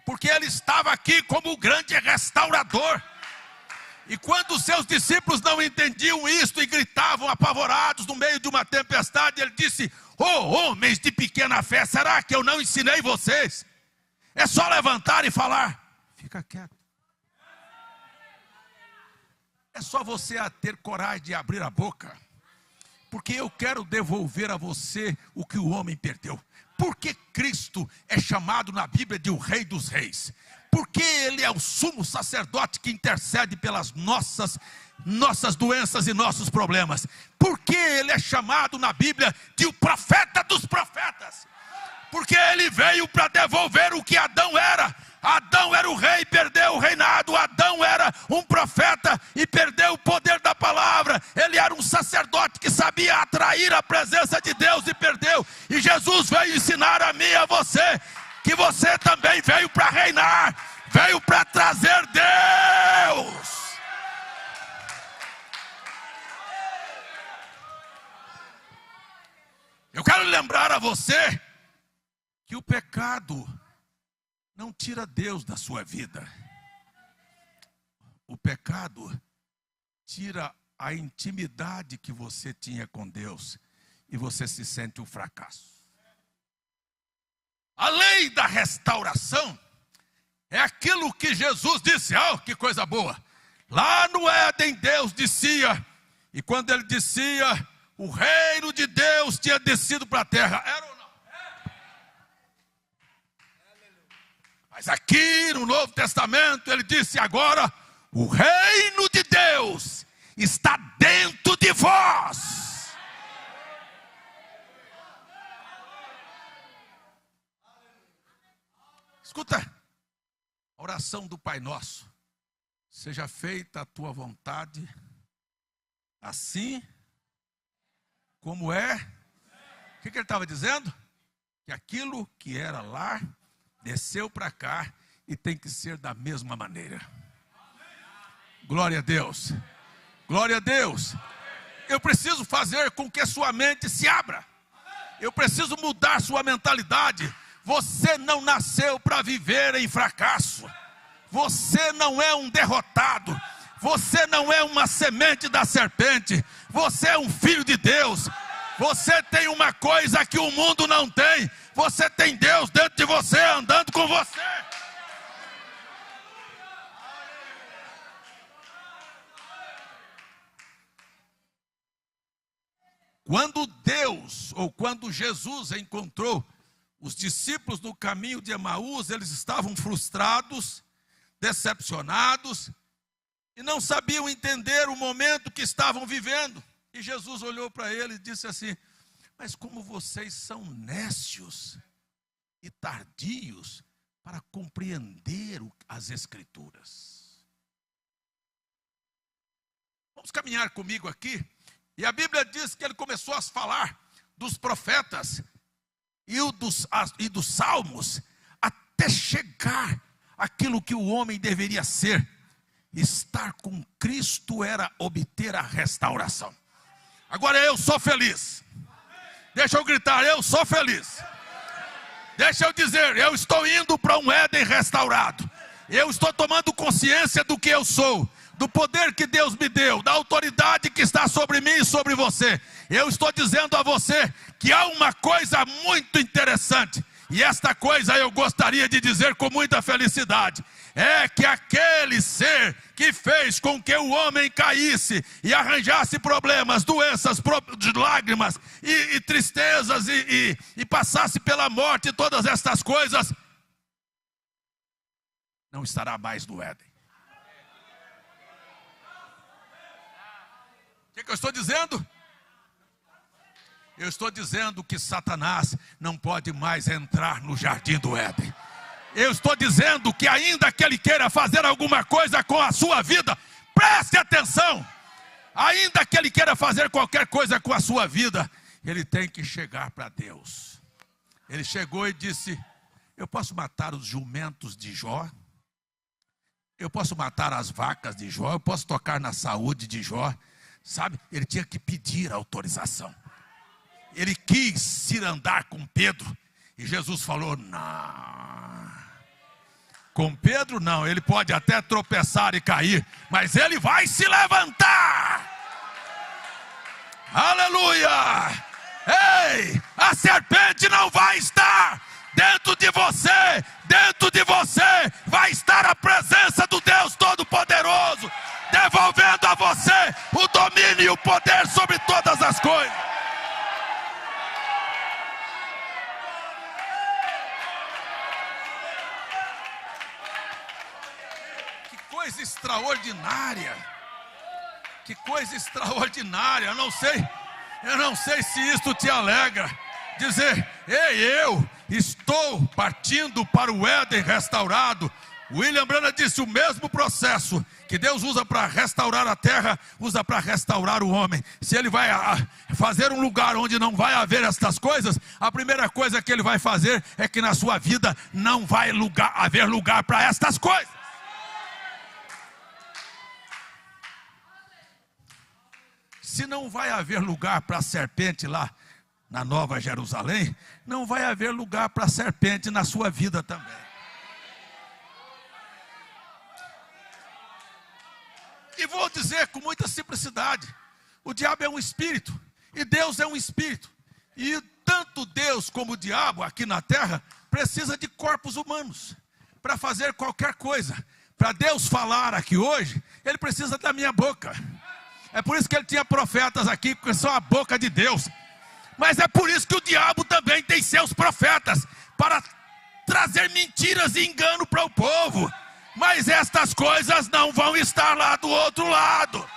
porque Ele estava aqui como o grande restaurador. E quando os seus discípulos não entendiam isto e gritavam apavorados no meio de uma tempestade, Ele disse: homens de pequena fé, será que eu não ensinei vocês? É só levantar e falar. Fica quieto. É só você ter coragem de abrir a boca. Porque eu quero devolver a você o que o homem perdeu. Porque Cristo é chamado na Bíblia de o Rei dos Reis. Porque Ele é o sumo sacerdote que intercede pelas nossas doenças e nossos problemas. Porque Ele é chamado na Bíblia de o profeta dos profetas. Porque Ele veio para devolver o que Adão era. Adão era o rei, perdeu o reinado. Adão era um profeta e perdeu o poder da palavra. Ele era um sacerdote que sabia atrair a presença de Deus e perdeu. E Jesus veio ensinar a mim e a você que você também veio para reinar, veio para trazer Deus. Eu quero lembrar a você que o pecado não tira Deus da sua vida. O pecado tira a intimidade que você tinha com Deus e você se sente um fracasso. A lei da restauração é aquilo que Jesus disse. Que coisa boa! Lá no Éden Deus descia, e quando Ele descia, o reino de Deus tinha descido para a terra. Era ou não? Mas aqui no Novo Testamento Ele disse: agora o reino de Deus está dentro de vós. Escuta, a oração do Pai Nosso. seja feita a tua vontade, assim como é. O que ele estava dizendo? Que aquilo que era lá, desceu para cá e tem que ser da mesma maneira. Glória a Deus. Glória a Deus. Eu preciso fazer com que sua mente se abra. Eu preciso mudar sua mentalidade. Você não nasceu para viver em fracasso. Você não é um derrotado. Você não é uma semente da serpente. Você é um filho de Deus. Você tem uma coisa que o mundo não tem. Você tem Deus dentro de você, andando com você. Quando Deus, ou quando Jesus encontrou os discípulos no caminho de Emaús, eles estavam frustrados, decepcionados, e não sabiam entender o momento que estavam vivendo. E Jesus olhou para eles e disse assim: mas como vocês são nécios e tardios para compreender as Escrituras. Vamos caminhar comigo aqui. E a Bíblia diz que ele começou a falar dos profetas e dos salmos, até chegar aquilo que o homem deveria ser. Estar com Cristo era obter a restauração. Agora eu sou feliz. Deixa eu gritar, eu sou feliz. Deixa eu dizer, eu estou indo para um Éden restaurado. Eu estou tomando consciência do que eu sou, do poder que Deus me deu, da autoridade que está sobre mim e sobre você. Eu estou dizendo a você que há uma coisa muito interessante, e esta coisa eu gostaria de dizer com muita felicidade: é que aquele ser que fez com que o homem caísse e arranjasse problemas, doenças, lágrimas e tristezas e passasse pela morte e todas estas coisas, não estará mais no Éden. O que eu estou dizendo? Eu estou dizendo que Satanás não pode mais entrar no jardim do Éden. Eu estou dizendo que ainda que ele queira fazer alguma coisa com a sua vida, preste atenção, ainda que ele queira fazer qualquer coisa com a sua vida, ele tem que chegar para Deus. Ele chegou e disse: eu posso matar os jumentos de Jó, eu posso matar as vacas de Jó, eu posso tocar na saúde de Jó. Sabe, ele tinha que pedir autorização. Ele quis ir andar com Pedro, e Jesus falou: não, com Pedro não, ele pode até tropeçar e cair, mas ele vai se levantar. Aleluia! Ei, a serpente não vai estar dentro de você. Dentro de você vai estar a presença do Deus Todo-Poderoso, devolvendo a você o domínio e o poder sobre todas as coisas. Que coisa extraordinária! Que coisa extraordinária! Eu não sei se isto te alegra. Dizer: ei, eu estou partindo para o Éden restaurado. William Branham disse: o mesmo processo que Deus usa para restaurar a terra, usa para restaurar o homem. Se ele vai fazer um lugar onde não vai haver estas coisas, a primeira coisa que ele vai fazer é que na sua vida não vai haver lugar para estas coisas. Se não vai haver lugar para a serpente lá na Nova Jerusalém, não vai haver lugar para a serpente na sua vida também. E vou dizer com muita simplicidade: o diabo é um espírito e Deus é um espírito. E tanto Deus como o diabo aqui na terra precisa de corpos humanos para fazer qualquer coisa. Para Deus falar aqui hoje, ele precisa da minha boca. É por isso que ele tinha profetas aqui, porque são a boca de Deus. Mas é por isso que o diabo também tem seus profetas, para trazer mentiras e engano para o povo. Mas estas coisas não vão estar lá do outro lado.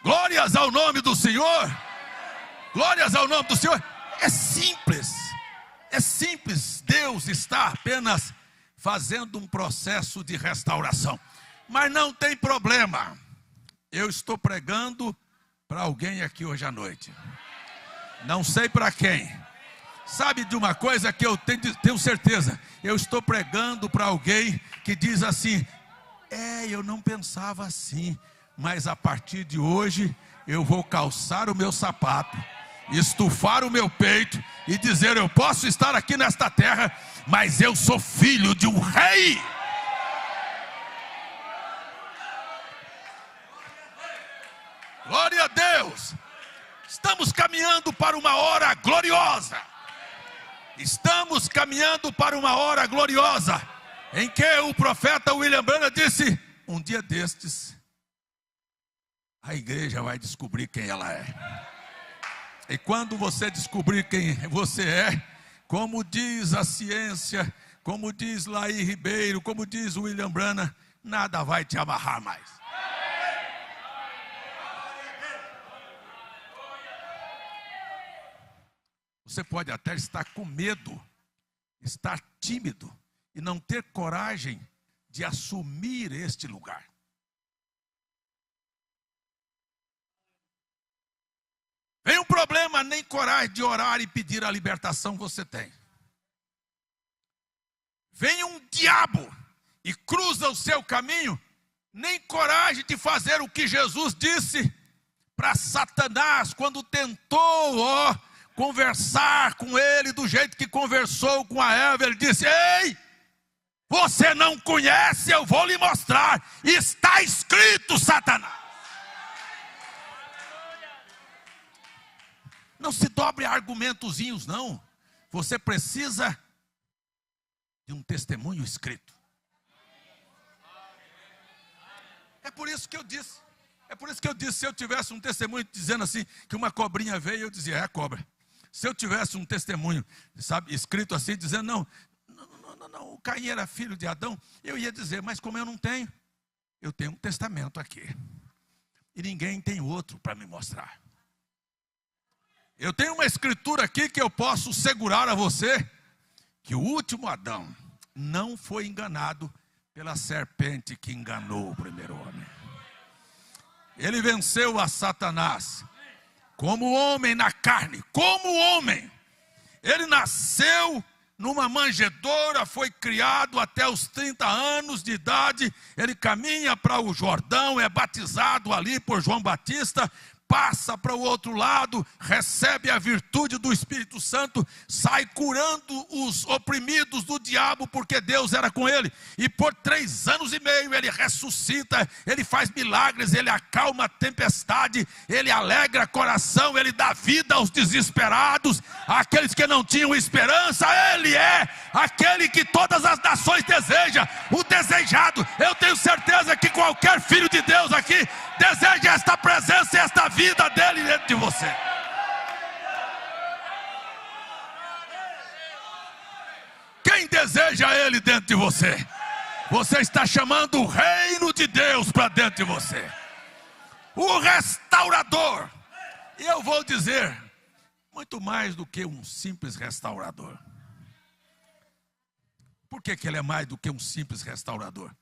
Glórias ao nome do Senhor. Glórias ao nome do Senhor. É simples. É simples. Deus está apenas fazendo um processo de restauração. Mas não tem problema. Eu estou pregando para alguém aqui hoje à noite. Não sei para quem. Sabe de uma coisa que eu tenho certeza? Eu estou pregando para alguém que diz assim: eu não pensava assim, mas a partir de hoje eu vou calçar o meu sapato, estufar o meu peito e dizer: eu posso estar aqui nesta terra, mas eu sou filho de um rei. Glória a Deus. Estamos caminhando para uma hora gloriosa. Estamos caminhando para uma hora gloriosa, em que o profeta William Branham disse: um dia destes, a igreja vai descobrir quem ela é. E quando você descobrir quem você é, como diz a ciência, como diz Laí Ribeiro, como diz William Branham, nada vai te amarrar mais. Você pode até estar com medo, estar tímido e não ter coragem de assumir este lugar. Vem um problema, nem coragem de orar e pedir a libertação você tem. Vem um diabo e cruza o seu caminho, nem coragem de fazer o que Jesus disse para Satanás quando tentou, conversar com ele do jeito que conversou com a Eva. Ele disse: ei, você não conhece, eu vou lhe mostrar. Está escrito, Satanás. Não se dobre a argumentozinhos, não. Você precisa de um testemunho escrito. É por isso que eu disse, se eu tivesse um testemunho dizendo assim, que uma cobrinha veio, eu dizia: é a cobra. Se eu tivesse um testemunho, sabe, escrito assim, dizendo: não, o Caim era filho de Adão, eu ia dizer: mas como eu não tenho, eu tenho um testamento aqui. E ninguém tem outro para me mostrar. Eu tenho uma escritura aqui que eu posso segurar a você, que o último Adão não foi enganado pela serpente que enganou o primeiro homem. Ele venceu a Satanás. Como homem na carne, como homem. Ele nasceu numa manjedoura, foi criado até os 30 anos de idade. Ele caminha para o Jordão, é batizado ali por João Batista, passa para o outro lado, recebe a virtude do Espírito Santo, sai curando os oprimidos do diabo, porque Deus era com ele. E por 3 anos e meio ele ressuscita, ele faz milagres, ele acalma a tempestade, ele alegra coração, ele dá vida aos desesperados, àqueles que não tinham esperança. Ele é aquele que todas as nações desejam, o desejado. Eu tenho certeza que qualquer filho de Deus aqui deseja esta presença e esta vida dele dentro de você. Quem deseja ele dentro de você? Você está chamando o reino de Deus para dentro de você. O restaurador. E eu vou dizer, muito mais do que um simples restaurador. Por que ele é mais do que um simples restaurador?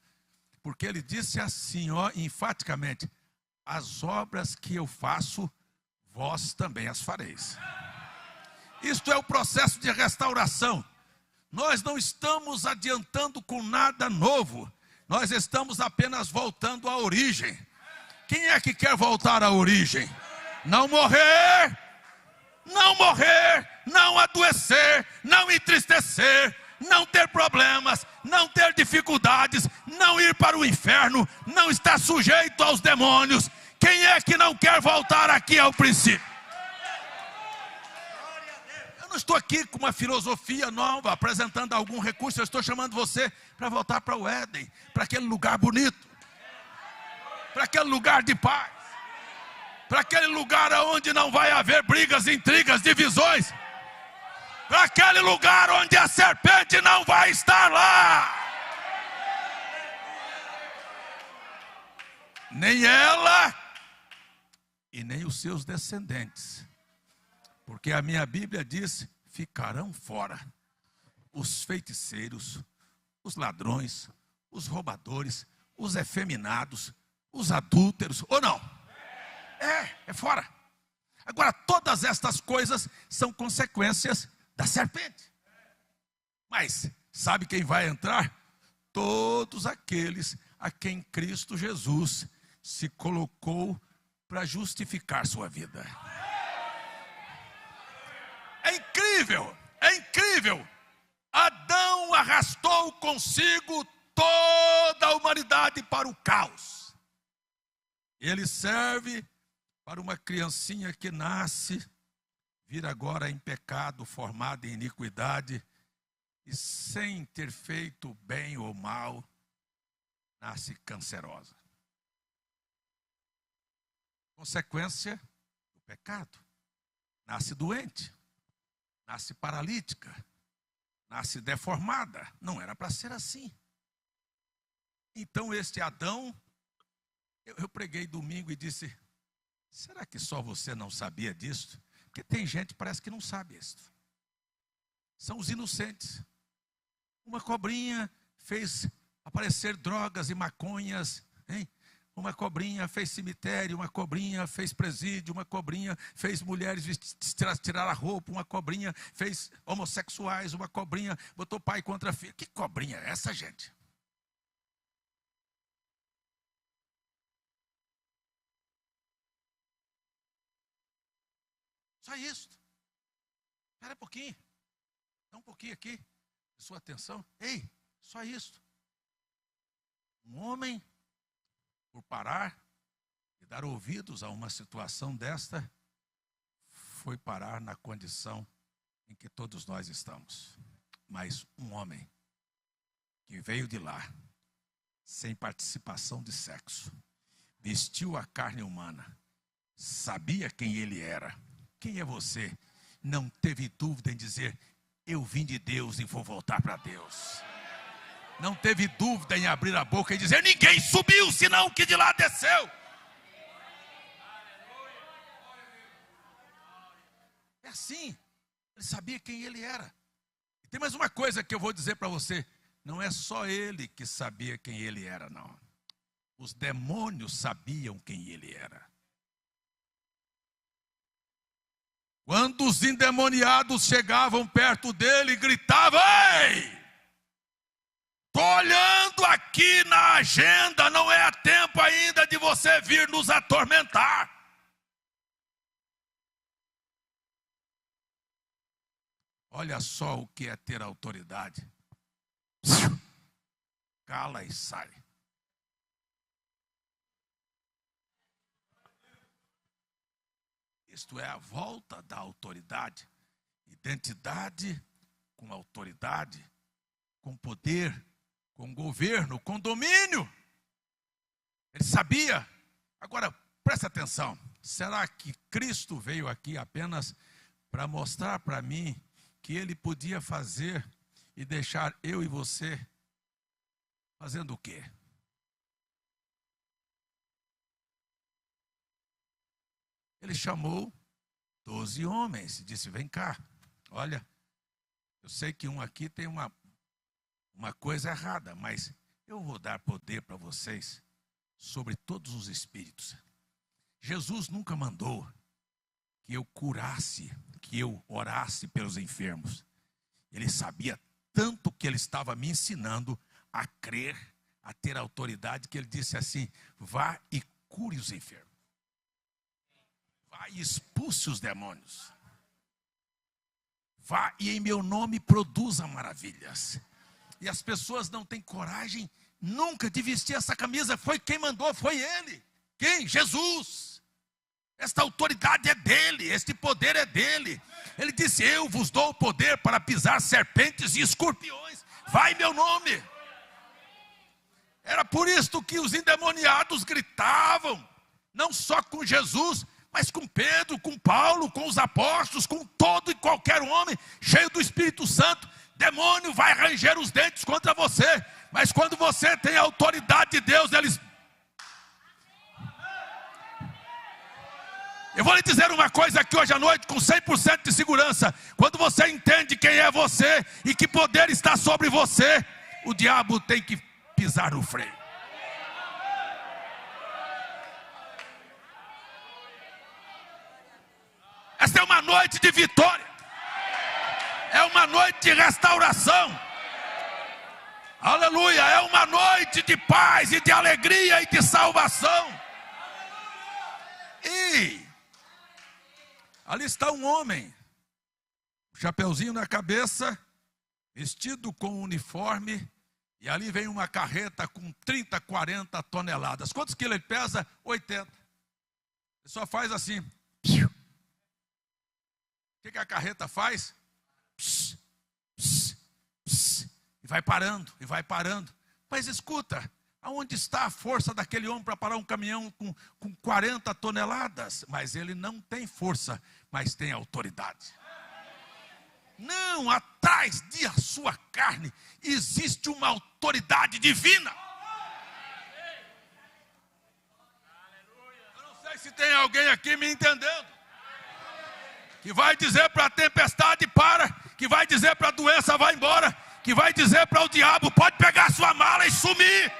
Porque ele disse assim, enfaticamente: as obras que eu faço, vós também as fareis. Isto é o processo de restauração. Nós não estamos adiantando com nada novo. Nós estamos apenas voltando à origem. Quem é que quer voltar à origem? Não morrer, não adoecer, não entristecer, não ter problemas, não ter dificuldades, não ir para o inferno, não estar sujeito aos demônios. Quem é que não quer voltar aqui ao princípio? Eu não estou aqui com uma filosofia nova, apresentando algum recurso. Eu estou chamando você para voltar para o Éden, para aquele lugar bonito, para aquele lugar de paz, para aquele lugar onde não vai haver brigas, intrigas, divisões, para aquele lugar onde a serpente não vai estar lá. Nem ela e nem os seus descendentes. Porque a minha Bíblia diz: ficarão fora os feiticeiros, os ladrões, os roubadores, os efeminados, os adúlteros, ou não? É fora. Agora, todas estas coisas são consequências da serpente. Mas, sabe quem vai entrar? Todos aqueles a quem Cristo Jesus se colocou para justificar sua vida. É incrível, é incrível. Adão arrastou consigo toda a humanidade para o caos. Ele serve para uma criancinha que nasce, vira agora em pecado, formada em iniquidade, e sem ter feito bem ou mal, nasce cancerosa. Consequência do pecado. Nasce doente, nasce paralítica, nasce deformada. Não era para ser assim. Então este Adão, eu preguei domingo e disse, será que só você não sabia disso? Porque tem gente que parece que não sabe isso. São os inocentes. Uma cobrinha fez aparecer drogas e maconhas, hein? Uma cobrinha fez cemitério, uma cobrinha fez presídio, uma cobrinha fez mulheres tirar a roupa, uma cobrinha fez homossexuais, uma cobrinha botou pai contra filho. Que cobrinha é essa, gente? Só isso. Espera um pouquinho. Dá um pouquinho aqui. Sua atenção. Ei, só isso. Um homem, por parar e dar ouvidos a uma situação desta, foi parar na condição em que todos nós estamos. Mas um homem que veio de lá, sem participação de sexo, vestiu a carne humana, sabia quem ele era. Quem é você? Não teve dúvida em dizer, eu vim de Deus e vou voltar para Deus. Não teve dúvida em abrir a boca e dizer, ninguém subiu, senão que de lá desceu. É assim, ele sabia quem ele era. E tem mais uma coisa que eu vou dizer para você, não é só ele que sabia quem ele era, não. Os demônios sabiam quem ele era. Quando os endemoniados chegavam perto dele, gritavam, ei! Estou olhando aqui na agenda, não é tempo ainda de você vir nos atormentar. Olha só o que é ter autoridade. Cala e sai. Isto é a volta da autoridade. Identidade com autoridade, com poder, com governo, com domínio. Ele sabia. Agora, presta atenção. Será que Cristo veio aqui apenas para mostrar para mim que ele podia fazer e deixar eu e você fazendo o quê? Ele chamou 12 homens e disse, vem cá, olha, eu sei que um aqui tem uma coisa errada, mas eu vou dar poder para vocês sobre todos os espíritos. Jesus nunca mandou que eu curasse, que eu orasse pelos enfermos. Ele sabia tanto que ele estava me ensinando a crer, a ter autoridade, que ele disse assim, vá e cure os enfermos. Vá e expulse os demônios. Vá e em meu nome produza maravilhas. E as pessoas não têm coragem nunca de vestir essa camisa. Foi quem mandou, foi ele. Quem? Jesus. Esta autoridade é dele, este poder é dele. Ele disse, eu vos dou o poder para pisar serpentes e escorpiões. Vai em meu nome. Era por isso que os endemoniados gritavam, não só com Jesus, mas com Pedro, com Paulo, com os apóstolos, com todo e qualquer homem cheio do Espírito Santo. Demônio vai ranger os dentes contra você, mas quando você tem a autoridade de Deus, eles... Eu vou lhe dizer uma coisa aqui hoje à noite com 100% de segurança. Quando você entende quem é você e que poder está sobre você, o diabo tem que pisar no freio. Esta é uma noite de vitória. É uma noite de restauração. Aleluia, é uma noite de paz e de alegria e de salvação. E ali está um homem, chapeuzinho na cabeça, vestido com uniforme, e ali vem uma carreta com 30, 40 toneladas. Quantos quilos ele pesa? 80. Ele só faz assim. O que a carreta faz? Pss, pss, pss, e vai parando, e vai parando. Mas escuta, aonde está a força daquele homem para parar um caminhão com 40 toneladas? Mas ele não tem força, mas tem autoridade. Não, atrás de a sua carne existe uma autoridade divina. Eu não sei se tem alguém aqui me entendendo. Que vai dizer para a tempestade para, que vai dizer para a doença vai embora, que vai dizer para o diabo pode pegar sua mala e sumir.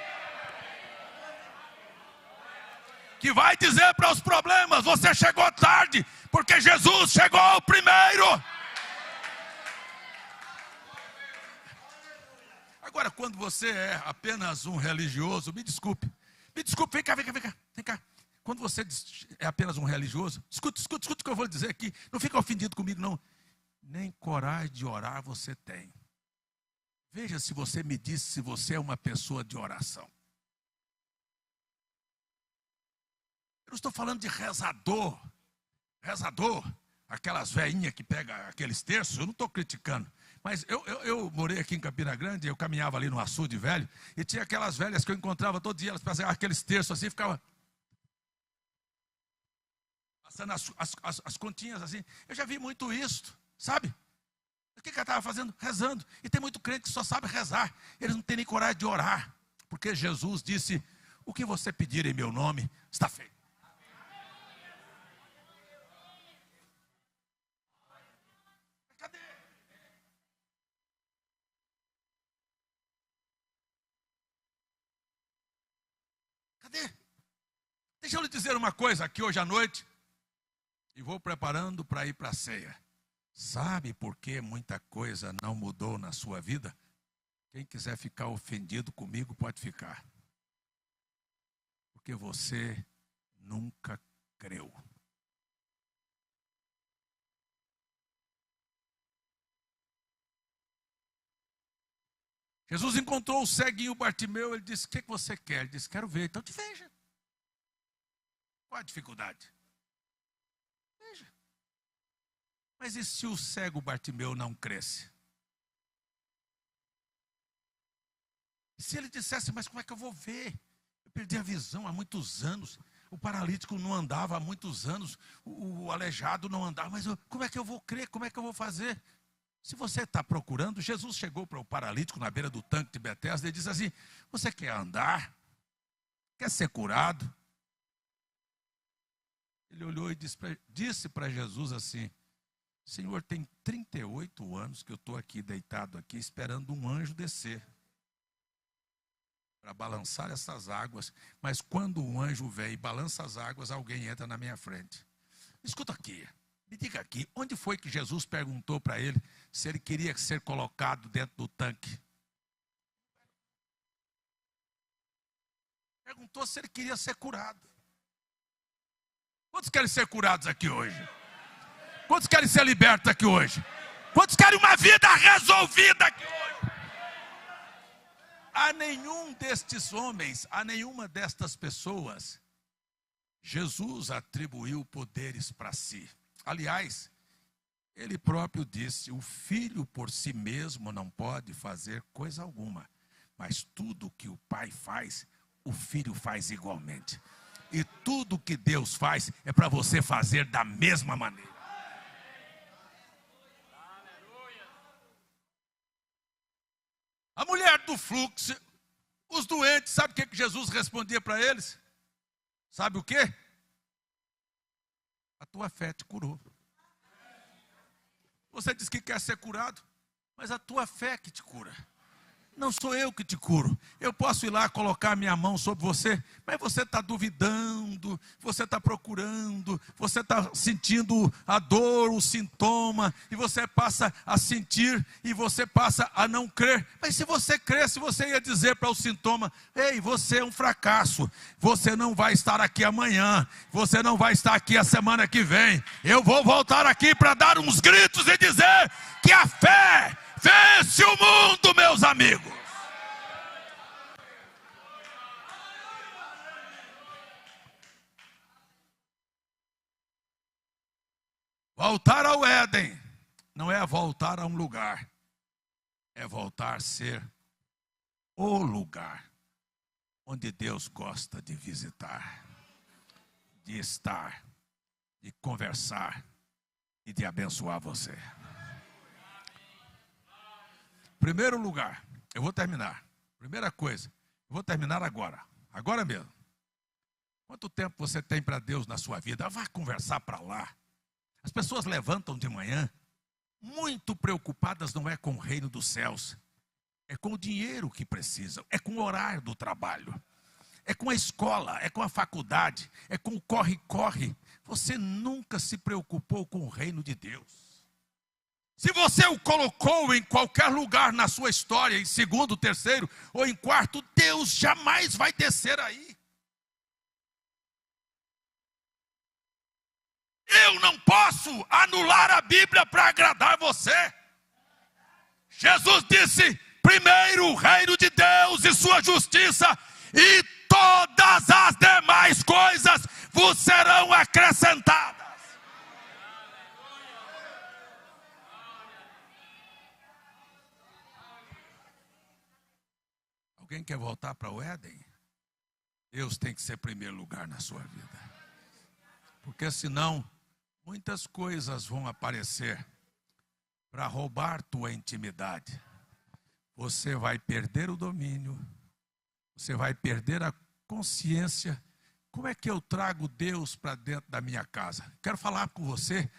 Que vai dizer para os problemas, você chegou tarde, porque Jesus chegou primeiro. Agora, quando você é apenas um religioso, me desculpe, vem cá. Quando você é apenas um religioso, escuta o que eu vou dizer aqui, não fica ofendido comigo não. Nem coragem de orar você tem. Veja se você me diz se você é uma pessoa de oração. Eu não estou falando de rezador, aquelas velhinhas que pegam aqueles terços, eu não estou criticando. Mas eu morei aqui em Campina Grande, eu caminhava ali no açude velho, e tinha aquelas velhas que eu encontrava todo dia, elas faziam aqueles terços assim, ficava passando as continhas assim. Eu já vi muito isso, sabe? O que ela estava fazendo? Rezando. E tem muito crente que só sabe rezar. Eles não têm nem coragem de orar. Porque Jesus disse, o que você pedir em meu nome, está feito. Cadê? Deixa eu lhe dizer uma coisa aqui hoje à noite. E vou preparando para ir para a ceia. Sabe por que muita coisa não mudou na sua vida? Quem quiser ficar ofendido comigo pode ficar. Porque você nunca creu. Jesus encontrou o ceguinho Bartimeu, ele disse, o que você quer? Ele disse, quero ver, então te veja. Qual a dificuldade? Veja. Mas e se o cego Bartimeu não cresce? E se ele dissesse, mas como é que eu vou ver? Eu perdi a visão há muitos anos. O paralítico não andava há muitos anos. O aleijado não andava. Mas como é que eu vou crer? Como é que eu vou fazer? Se você está procurando, Jesus chegou para o paralítico na beira do tanque de Betesda e disse assim, você quer andar? Quer ser curado? Ele olhou e disse para Jesus assim, Senhor, tem 38 anos que eu estou aqui deitado aqui esperando um anjo descer para balançar essas águas, mas quando o anjo vem e balança as águas, alguém entra na minha frente. Escuta aqui, me diga aqui, onde foi que Jesus perguntou para ele se ele queria ser colocado dentro do tanque? Perguntou se ele queria ser curado. Quantos querem ser curados aqui hoje? Quantos querem ser libertos aqui hoje? Quantos querem uma vida resolvida aqui hoje? A nenhum destes homens, a nenhuma destas pessoas, Jesus atribuiu poderes para si. Aliás, ele próprio disse, o filho por si mesmo não pode fazer coisa alguma, mas tudo que o pai faz, o filho faz igualmente. E tudo que Deus faz é para você fazer da mesma maneira. A mulher do fluxo, os doentes, sabe o que Jesus respondia para eles? Sabe o quê? A tua fé te curou. Você diz que quer ser curado, mas a tua fé que te cura. Não sou eu que te curo. Eu posso ir lá colocar minha mão sobre você, mas você está duvidando, você está procurando, você está sentindo a dor, o sintoma, e você passa a sentir e você passa a não crer. Mas se você cresce, você ia dizer para o sintoma: ei, você é um fracasso, você não vai estar aqui amanhã, você não vai estar aqui a semana que vem. Eu vou voltar aqui para dar uns gritos e dizer que a fé vence o mundo, meus amigos. Voltar ao Éden não é voltar a um lugar, é voltar a ser o lugar onde Deus gosta de visitar, de estar, de conversar e de abençoar você. Primeiro lugar, eu vou terminar. Primeira coisa, eu vou terminar agora mesmo. Quanto tempo você tem para Deus na sua vida? Vá conversar para lá. As pessoas levantam de manhã muito preocupadas, não é com o reino dos céus, é com o dinheiro que precisam, é com o horário do trabalho, é com a escola, é com a faculdade, é com o corre-corre. Você nunca se preocupou com o reino de Deus. Se você o colocou em qualquer lugar na sua história, em segundo, terceiro ou em quarto, Deus jamais vai descer aí. Eu não posso anular a Bíblia para agradar você. Jesus disse: primeiro o reino de Deus e sua justiça, e todas as demais coisas vos serão acrescentadas. Alguém quer voltar para o Éden? Deus tem que ser primeiro lugar na sua vida. Porque senão, muitas coisas vão aparecer para roubar tua intimidade. Você vai perder o domínio, você vai perder a consciência. Como é que eu trago Deus para dentro da minha casa? Quero falar com você,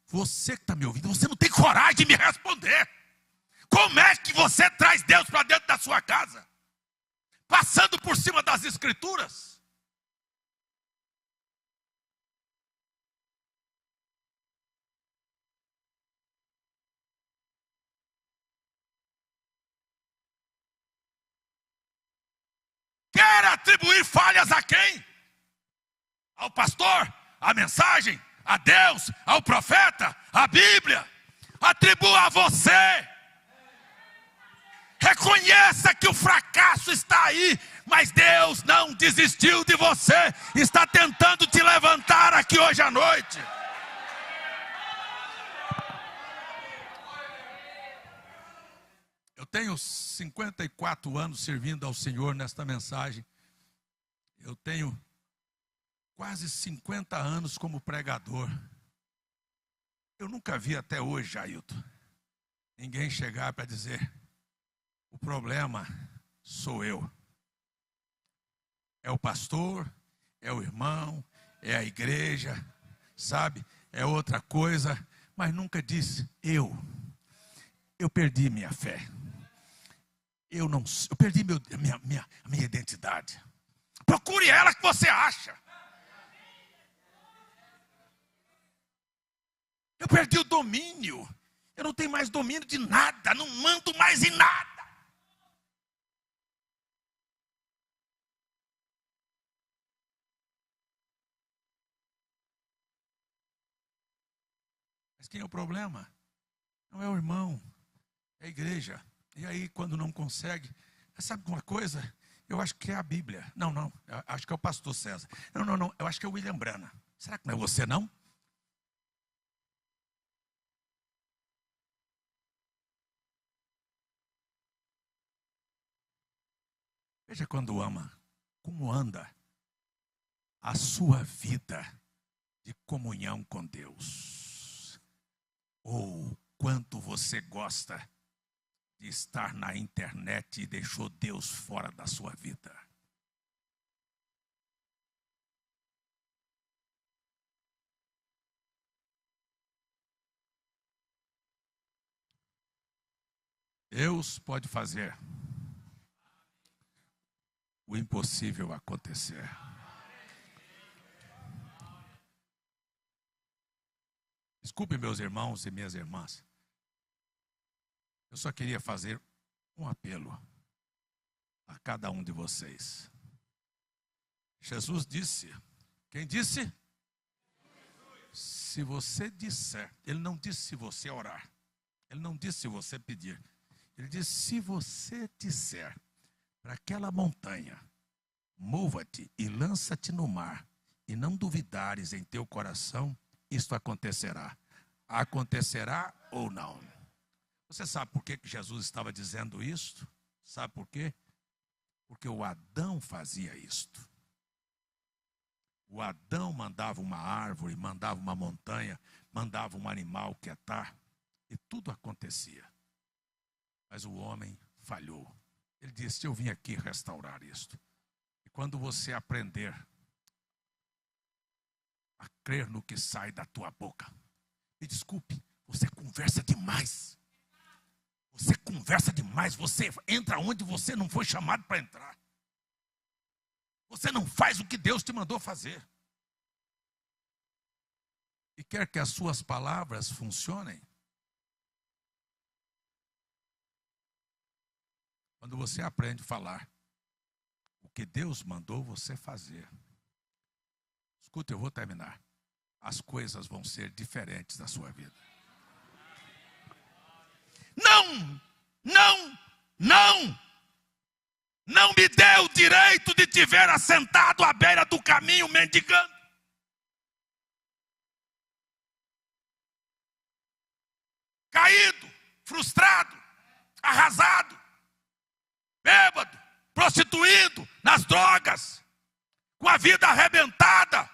você que está me ouvindo, você não tem coragem de me responder. Como é que você traz Deus para dentro da sua casa? Passando por cima das escrituras? Quer atribuir falhas a quem? Ao pastor, à mensagem, a Deus, ao profeta, à Bíblia. Atribua a você. Reconheça que o fracasso está aí, mas Deus não desistiu de você. Está tentando te levantar aqui hoje à noite. Eu tenho 54 anos servindo ao Senhor nesta mensagem. Eu tenho quase 50 anos como pregador. Eu nunca vi até hoje, Jailton, ninguém chegar para dizer: o problema sou eu. É o pastor, é o irmão, é a igreja, sabe? É outra coisa, mas nunca disse: eu perdi minha fé. Eu perdi a minha identidade. Procure ela que você acha. Eu perdi o domínio. Eu não tenho mais domínio de nada, não mando mais em nada. Mas quem é o problema? Não é o irmão, é a igreja. E aí, quando não consegue, sabe uma coisa? Eu acho que é a Bíblia. Não, eu acho que é o pastor César. Não, eu acho que é o William Brana. Será que não é você, não? Veja quando ama, como anda a sua vida de comunhão com Deus. Ou quanto você gosta de estar na internet e deixou Deus fora da sua vida. Deus pode fazer o impossível acontecer. Desculpe, meus irmãos e minhas irmãs. Eu só queria fazer um apelo a cada um de vocês. Jesus disse, quem disse? Se você disser, ele não disse se você orar, ele não disse se você pedir, ele disse se você disser para aquela montanha, mova-te e lança-te no mar, e não duvidares em teu coração, isto acontecerá. Acontecerá ou não? Você sabe por que Jesus estava dizendo isto? Sabe por quê? Porque o Adão fazia isto. O Adão mandava uma árvore, mandava uma montanha, mandava um animal quietar, e tudo acontecia. Mas o homem falhou. Ele disse, eu vim aqui restaurar isto. E quando você aprender a crer no que sai da tua boca, me desculpe, você conversa demais. Você conversa demais, você entra onde você não foi chamado para entrar. Você não faz o que Deus te mandou fazer. E quer que as suas palavras funcionem? Quando você aprende a falar o que Deus mandou você fazer. Escuta, eu vou terminar. As coisas vão ser diferentes na sua vida. Não me dê o direito de te ver assentado à beira do caminho mendigando. Caído, frustrado, arrasado, bêbado, prostituído, nas drogas, com a vida arrebentada.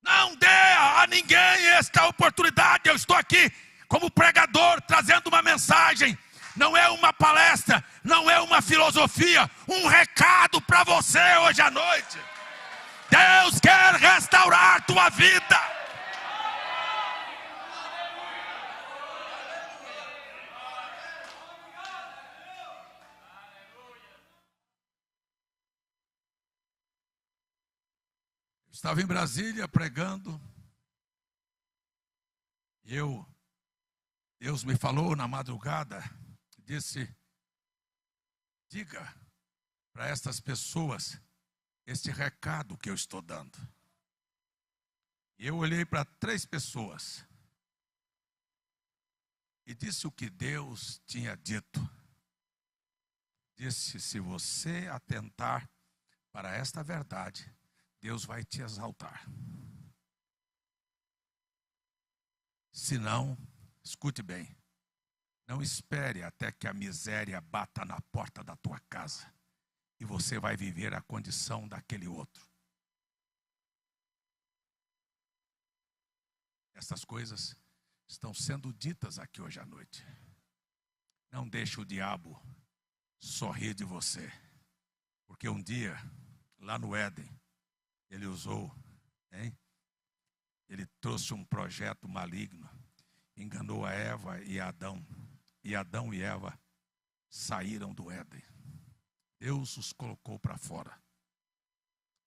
Não dê a ninguém esta oportunidade. Eu estou aqui como pregador, trazendo uma mensagem. Não é uma palestra, não é uma filosofia, um recado para você hoje à noite. Deus quer restaurar tua vida. Eu estava em Brasília pregando. Deus me falou na madrugada, disse, diga para estas pessoas este recado que eu estou dando. E eu olhei para 3 pessoas e disse o que Deus tinha dito. Disse, se você atentar para esta verdade, Deus vai te exaltar. Se não, escute bem, não espere até que a miséria bata na porta da tua casa e você vai viver a condição daquele outro. Essas coisas estão sendo ditas aqui hoje à noite. Não deixe o diabo sorrir de você, porque um dia, lá no Éden, ele usou, ele trouxe um projeto maligno, enganou a Eva e Adão. E Adão e Eva saíram do Éden. Deus os colocou para fora.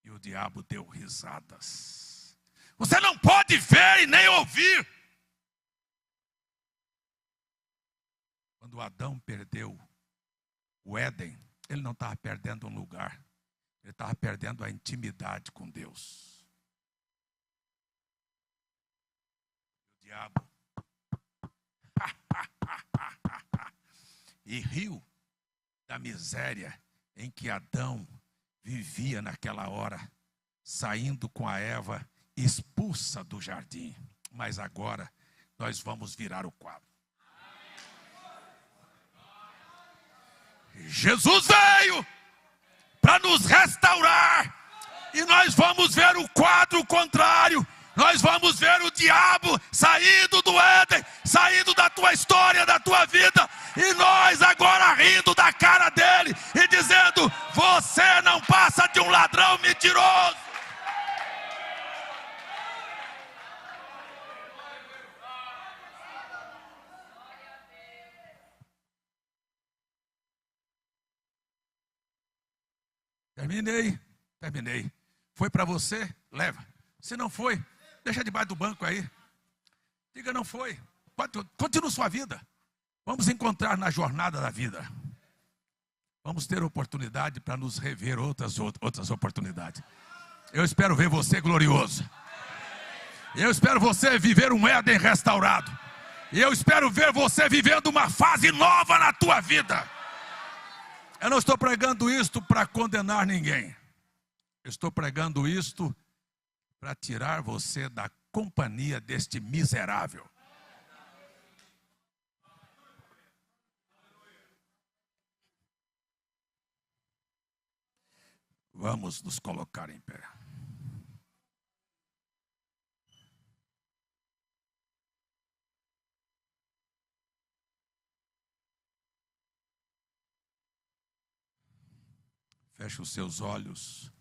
E o diabo deu risadas. Você não pode ver e nem ouvir. Quando Adão perdeu o Éden, ele não estava perdendo um lugar. Ele estava perdendo a intimidade com Deus. O diabo e riu da miséria em que Adão vivia naquela hora, saindo com a Eva expulsa do jardim. Mas agora nós vamos virar o quadro. Jesus veio para nos restaurar e nós vamos ver o quadro contrário. Nós vamos ver o diabo saído do Éden, saído da tua história, da tua vida, e nós agora rindo da cara dele e dizendo, você não passa de um ladrão mentiroso. Terminei. Foi para você? Leva. Se não foi, deixa debaixo do banco aí. Diga, não foi. Continua sua vida. Vamos encontrar na jornada da vida. Vamos ter oportunidade para nos rever outras oportunidades. Eu espero ver você glorioso. Eu espero você viver um Éden restaurado. Eu espero ver você vivendo uma fase nova na tua vida. Eu não estou pregando isto para condenar ninguém. Eu estou pregando isto para tirar você da companhia deste miserável. Vamos nos colocar em pé. Feche os seus olhos.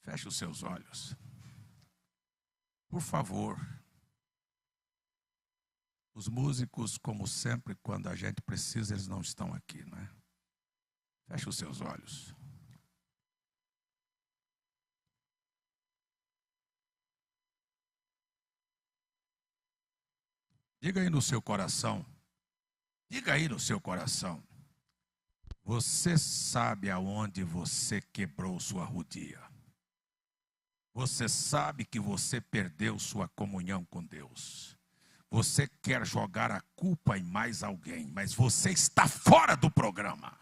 Feche os seus olhos. Por favor. Os músicos, como sempre, quando a gente precisa, eles não estão aqui, não é? Feche os seus olhos. Diga aí no seu coração. Diga aí no seu coração. Você sabe aonde você quebrou sua rodia. Você sabe que você perdeu sua comunhão com Deus. Você quer jogar a culpa em mais alguém, mas você está fora do programa.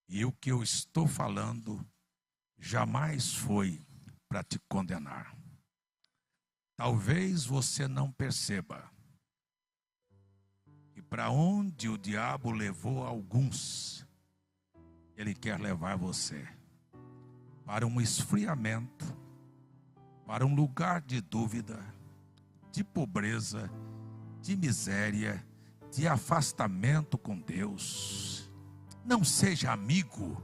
E o que eu estou falando jamais foi para te condenar. Talvez você não perceba que para onde o diabo levou alguns, ele quer levar você para um esfriamento, para um lugar de dúvida, de pobreza, de miséria, de afastamento com Deus. Não seja amigo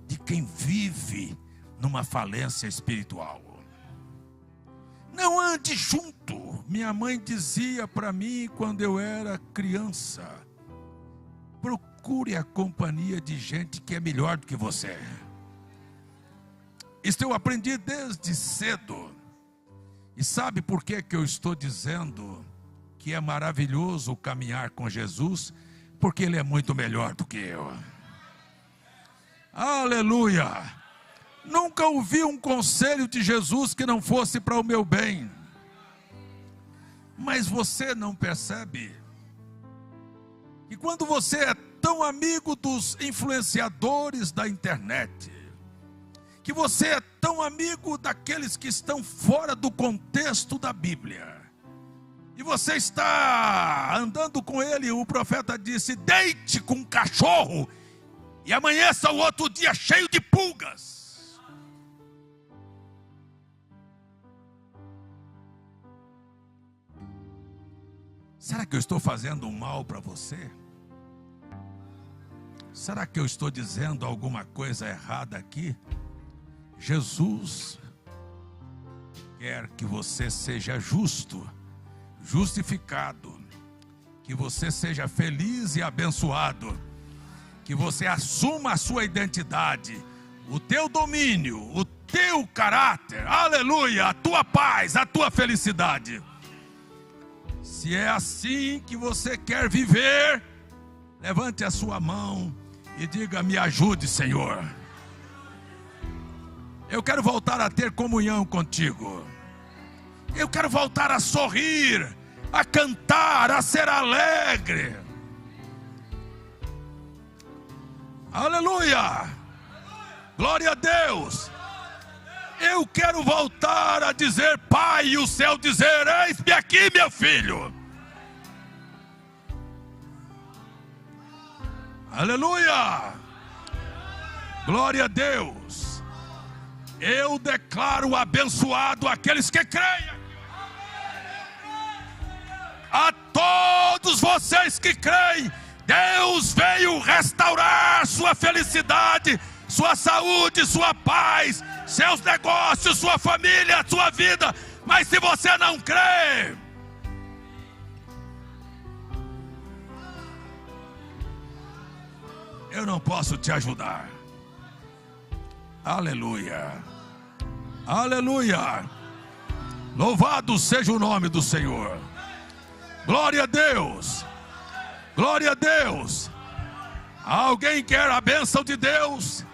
de quem vive numa falência espiritual. Não ande junto. Minha mãe dizia para mim quando eu era criança: procure a companhia de gente que é melhor do que você. Isso eu aprendi desde cedo. E sabe por que eu estou dizendo que é maravilhoso caminhar com Jesus? Porque Ele é muito melhor do que eu. Aleluia! Nunca ouvi um conselho de Jesus que não fosse para o meu bem. Mas você não percebe que quando você é tão amigo dos influenciadores da internet, que você é tão amigo daqueles que estão fora do contexto da Bíblia, e você está andando com ele, o profeta disse: deite com um cachorro e amanheça o outro dia cheio de pulgas. Será que eu estou fazendo um mal para você? Será que eu estou dizendo alguma coisa errada aqui? Jesus quer que você seja justo, justificado, que você seja feliz e abençoado, que você assuma a sua identidade, o teu domínio, o teu caráter, aleluia, a tua paz, a tua felicidade. Se é assim que você quer viver, levante a sua mão e diga: me ajude, Senhor. Eu quero voltar a ter comunhão contigo. Eu quero voltar a sorrir, a cantar, a ser alegre. Aleluia! Glória a Deus! Eu quero voltar a dizer: Pai, e o céu dizer: eis-me aqui, meu filho. Aleluia! Glória a Deus! Eu declaro abençoado aqueles que creem. A todos vocês que creem, Deus veio restaurar sua felicidade, sua saúde, sua paz, seus negócios, sua família, sua vida. Mas se você não crê, eu não posso te ajudar. Aleluia. Aleluia. Louvado seja o nome do Senhor. Glória a Deus. Glória a Deus. Alguém quer a bênção de Deus?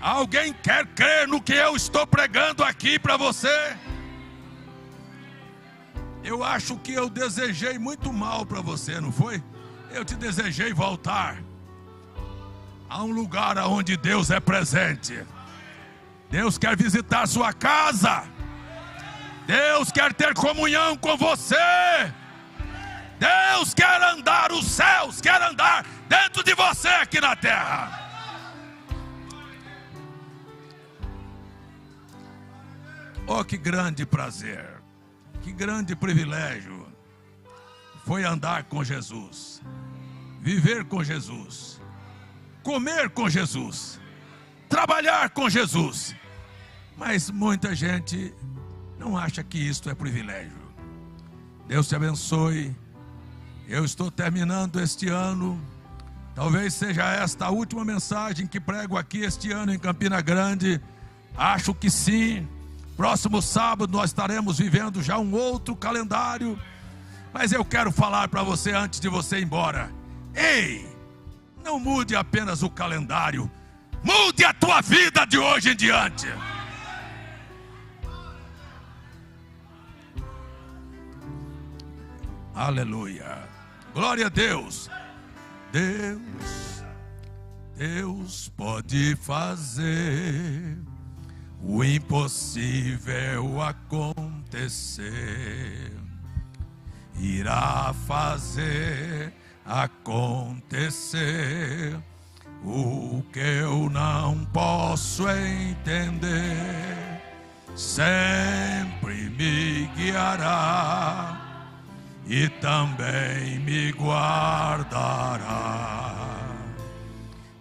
Alguém quer crer no que eu estou pregando aqui para você? Eu acho que eu desejei muito mal para você, não foi? Eu te desejei voltar a um lugar onde Deus é presente. Deus quer visitar sua casa. Deus quer ter comunhão com você. Deus quer andar os céus, quer andar dentro de você aqui na terra. Oh, que grande prazer, que grande privilégio foi andar com Jesus, viver com Jesus, comer com Jesus, trabalhar com Jesus. Mas muita gente não acha que isto é privilégio. Deus te abençoe. Eu estou terminando este ano. Talvez seja esta a última mensagem que prego aqui este ano em Campina Grande. Acho que sim. Próximo sábado nós estaremos vivendo já um outro calendário. Mas eu quero falar para você antes de você ir embora. Ei, não mude apenas o calendário. Mude a tua vida de hoje em diante. Aleluia. Glória a Deus. Deus pode fazer o impossível acontecer. Irá fazer acontecer o que eu não posso entender. Sempre me guiará e também me guardará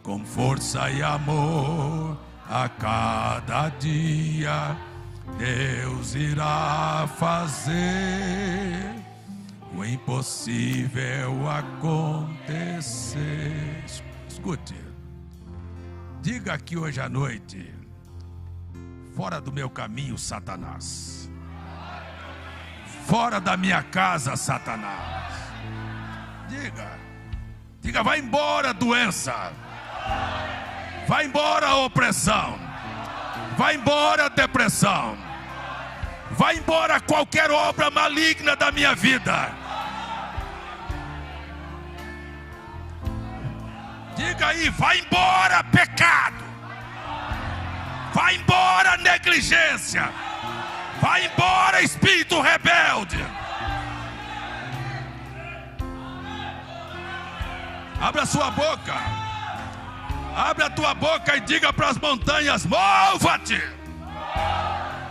com força e amor a cada dia. Deus irá fazer o impossível acontecer. Escute, diga aqui hoje à noite: fora do meu caminho, Satanás. Fora da minha casa, Satanás. Diga, vai embora doença. Vai embora opressão. Vai embora depressão. Vai embora qualquer obra maligna da minha vida. Diga aí, vai embora pecado. Vai embora negligência. Vai embora espírito rebelde. Abra a sua boca. Abre a tua boca e diga para as montanhas: mova-te.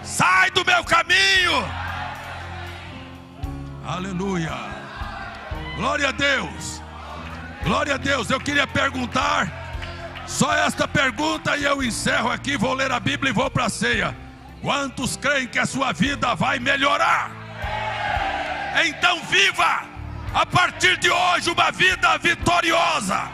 Sai do meu caminho. Aleluia. Glória a Deus. Glória a Deus. Eu queria perguntar só esta pergunta e eu encerro aqui. Vou ler a Bíblia e vou para a ceia. Quantos creem que a sua vida vai melhorar? Então viva a partir de hoje uma vida vitoriosa.